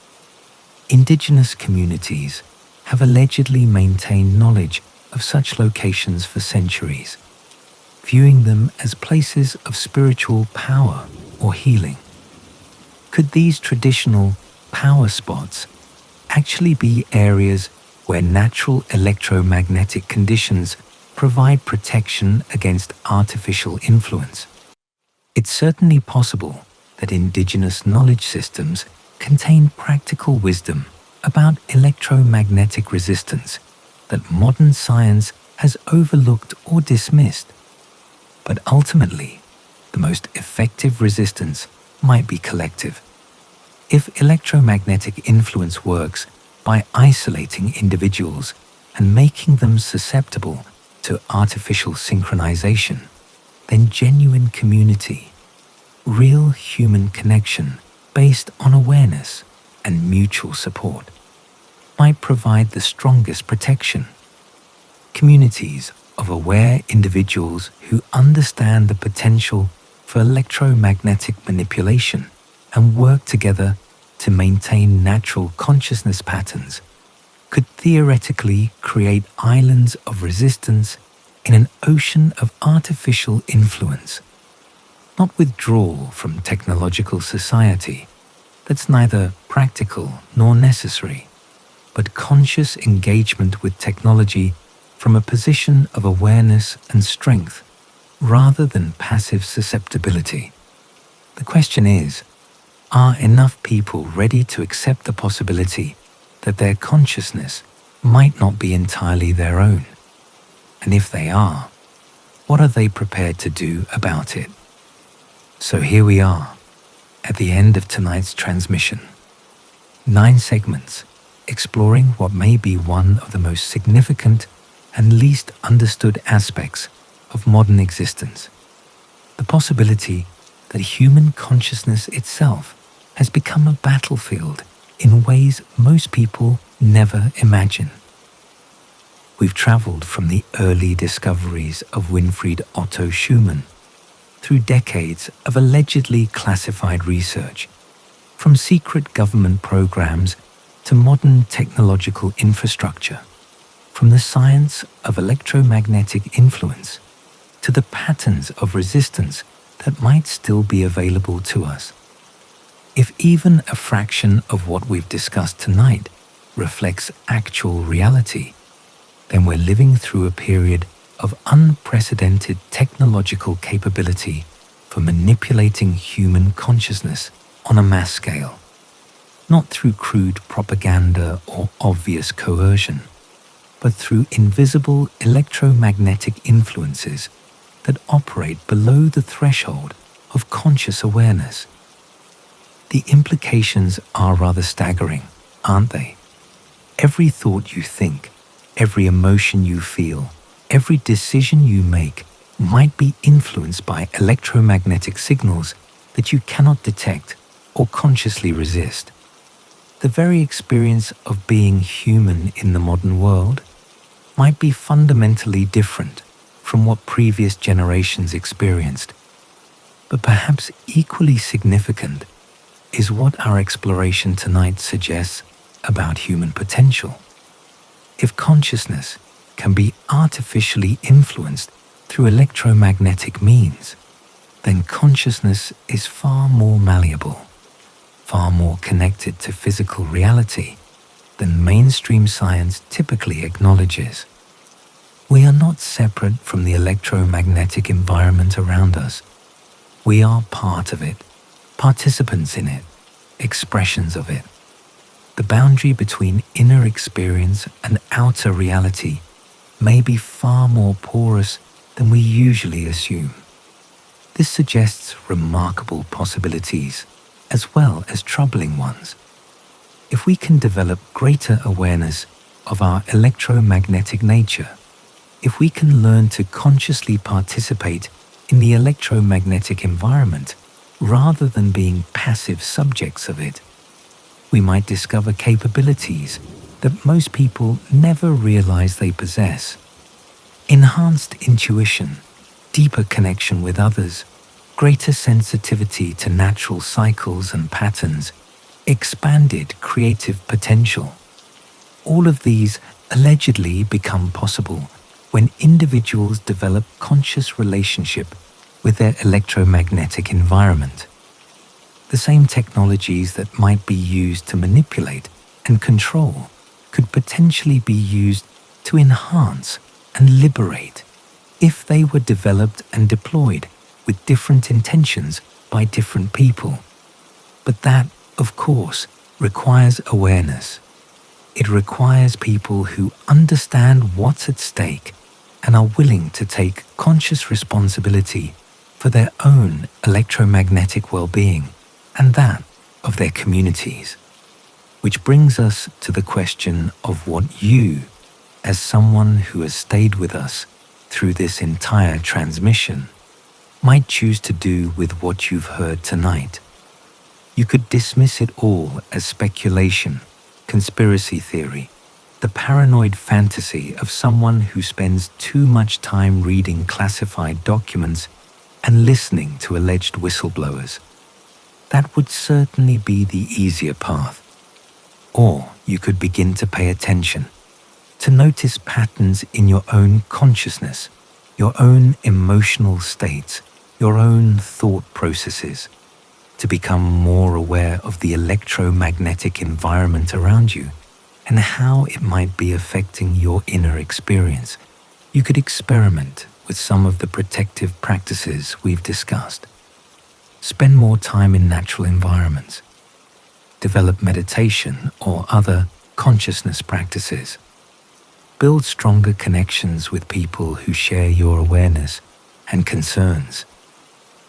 Indigenous communities have allegedly maintained knowledge of such locations for centuries, viewing them as places of spiritual power or healing. Could these traditional power spots actually be areas where natural electromagnetic conditions provide protection against artificial influence? It's certainly possible that indigenous knowledge systems contain practical wisdom about electromagnetic resistance that modern science has overlooked or dismissed. But ultimately, the most effective resistance might be collective. If electromagnetic influence works by isolating individuals and making them susceptible to artificial synchronization, then genuine community, real human connection based on awareness and mutual support, might provide the strongest protection. Communities of aware individuals who understand the potential for electromagnetic manipulation and work together to maintain natural consciousness patterns could theoretically create islands of resistance in an ocean of artificial influence. Not withdrawal from technological society, that's neither practical nor necessary, but conscious engagement with technology from a position of awareness and strength rather than passive susceptibility. The question is, are enough people ready to accept the possibility that their consciousness might not be entirely their own? And if they are, what are they prepared to do about it? So here we are, at the end of tonight's transmission. 9 segments exploring what may be one of the most significant and least understood aspects of modern existence: the possibility that human consciousness itself has become a battlefield in ways most people never imagine. We've traveled from the early discoveries of Winfried Otto Schumann through decades of allegedly classified research, from secret government programs to modern technological infrastructure, from the science of electromagnetic influence to the patterns of resistance that might still be available to us. If even a fraction of what we've discussed tonight reflects actual reality, then we're living through a period of unprecedented technological capability for manipulating human consciousness on a mass scale, not through crude propaganda or obvious coercion, but through invisible electromagnetic influences that operate below the threshold of conscious awareness. The implications are rather staggering, aren't they? Every thought you think, every emotion you feel, every decision you make might be influenced by electromagnetic signals that you cannot detect or consciously resist. The very experience of being human in the modern world might be fundamentally different from what previous generations experienced. But perhaps equally significant, is what our exploration tonight suggests about human potential. If consciousness can be artificially influenced through electromagnetic means, then consciousness is far more malleable, far more connected to physical reality than mainstream science typically acknowledges. We are not separate from the electromagnetic environment around us. We are part of it, participants in it, expressions of it. The boundary between inner experience and outer reality may be far more porous than we usually assume. This suggests remarkable possibilities as well as troubling ones. If we can develop greater awareness of our electromagnetic nature, if we can learn to consciously participate in the electromagnetic environment rather than being passive subjects of it, we might discover capabilities that most people never realize they possess. Enhanced intuition, deeper connection with others, greater sensitivity to natural cycles and patterns, expanded creative potential. All of these allegedly become possible when individuals develop conscious relationship with their electromagnetic environment. The same technologies that might be used to manipulate and control could potentially be used to enhance and liberate if they were developed and deployed with different intentions by different people. But that, of course, requires awareness. It requires people who understand what's at stake and are willing to take conscious responsibility for their own electromagnetic well-being and that of their communities. Which brings us to the question of what you, as someone who has stayed with us through this entire transmission, might choose to do with what you've heard tonight. You could dismiss it all as speculation, conspiracy theory, the paranoid fantasy of someone who spends too much time reading classified documents and listening to alleged whistleblowers. That would certainly be the easier path. Or you could begin to pay attention, to notice patterns in your own consciousness, your own emotional states, your own thought processes, to become more aware of the electromagnetic environment around you and how it might be affecting your inner experience. You could experiment with some of the protective practices we've discussed. Spend more time in natural environments. Develop meditation or other consciousness practices. Build stronger connections with people who share your awareness and concerns.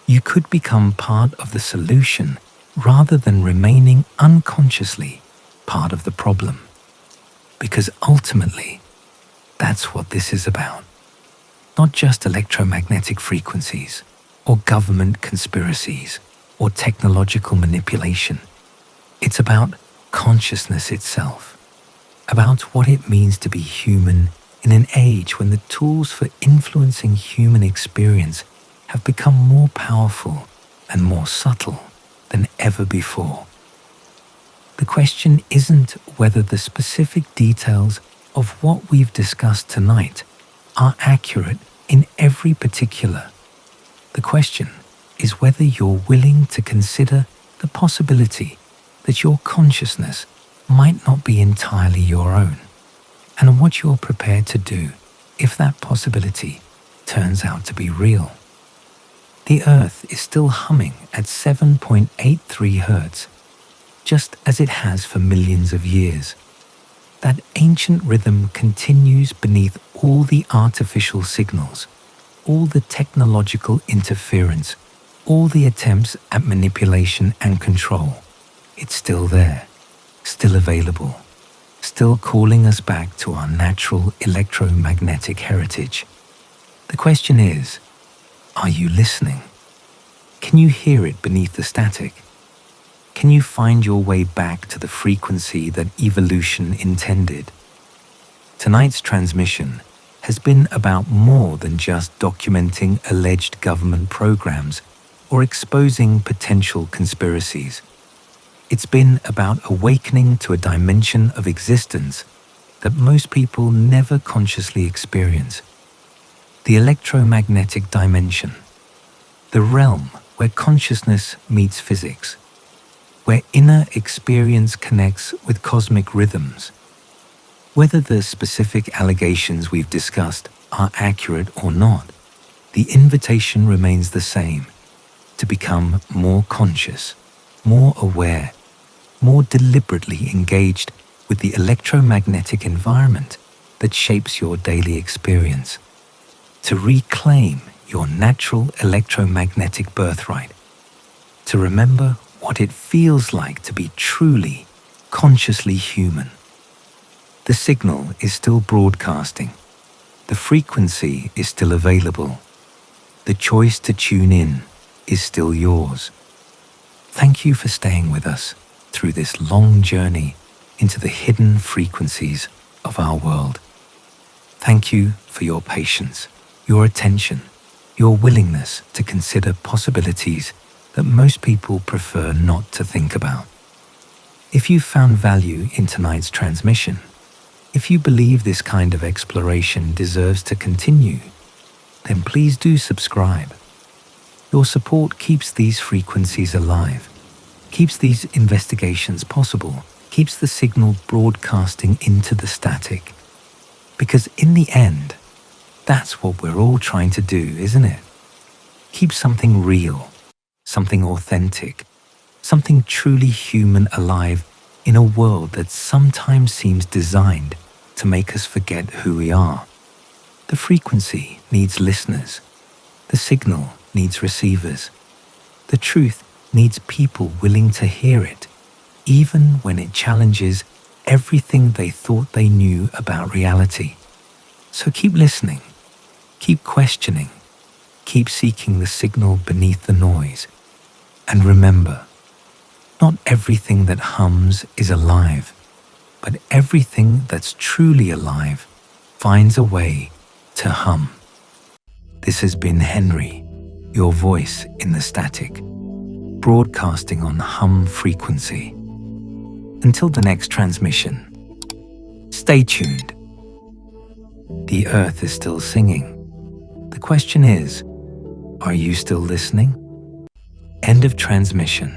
You could become part of the solution rather than remaining unconsciously part of the problem. Because ultimately, that's what this is about. Not just electromagnetic frequencies, or government conspiracies, or technological manipulation. It's about consciousness itself, about what it means to be human in an age when the tools for influencing human experience have become more powerful and more subtle than ever before. The question isn't whether the specific details of what we've discussed tonight are accurate in every particular. The question is whether you're willing to consider the possibility that your consciousness might not be entirely your own, and what you're prepared to do if that possibility turns out to be real. The Earth is still humming at 7.83 Hertz, just as it has for millions of years. That ancient rhythm continues beneath all the artificial signals, all the technological interference, all the attempts at manipulation and control. It's still there, still available, still calling us back to our natural electromagnetic heritage. The question is, are you listening? Can you hear it beneath the static? Can you find your way back to the frequency that evolution intended? Tonight's transmission has been about more than just documenting alleged government programs or exposing potential conspiracies. It's been about awakening to a dimension of existence that most people never consciously experience. The electromagnetic dimension, the realm where consciousness meets physics, where inner experience connects with cosmic rhythms. Whether the specific allegations we've discussed are accurate or not, the invitation remains the same: to become more conscious, more aware, more deliberately engaged with the electromagnetic environment that shapes your daily experience, to reclaim your natural electromagnetic birthright, to remember what it feels like to be truly, consciously human. The signal is still broadcasting. The frequency is still available. The choice to tune in is still yours. Thank you for staying with us through this long journey into the hidden frequencies of our world. Thank you for your patience, your attention, your willingness to consider possibilities that most people prefer not to think about. If you found value in tonight's transmission, if you believe this kind of exploration deserves to continue, then please do subscribe. Your support keeps these frequencies alive, keeps these investigations possible, keeps the signal broadcasting into the static. Because in the end, that's what we're all trying to do, isn't it? Keep something real, something authentic, something truly human alive in a world that sometimes seems designed to make us forget who we are. The frequency needs listeners. The signal needs receivers. The truth needs people willing to hear it, even when it challenges everything they thought they knew about reality. So keep listening, keep questioning, keep seeking the signal beneath the noise. And remember, not everything that hums is alive, but everything that's truly alive finds a way to hum. This has been Henry, your voice in the static, broadcasting on hum frequency. Until the next transmission, stay tuned. The earth is still singing. The question is, are you still listening? End of transmission.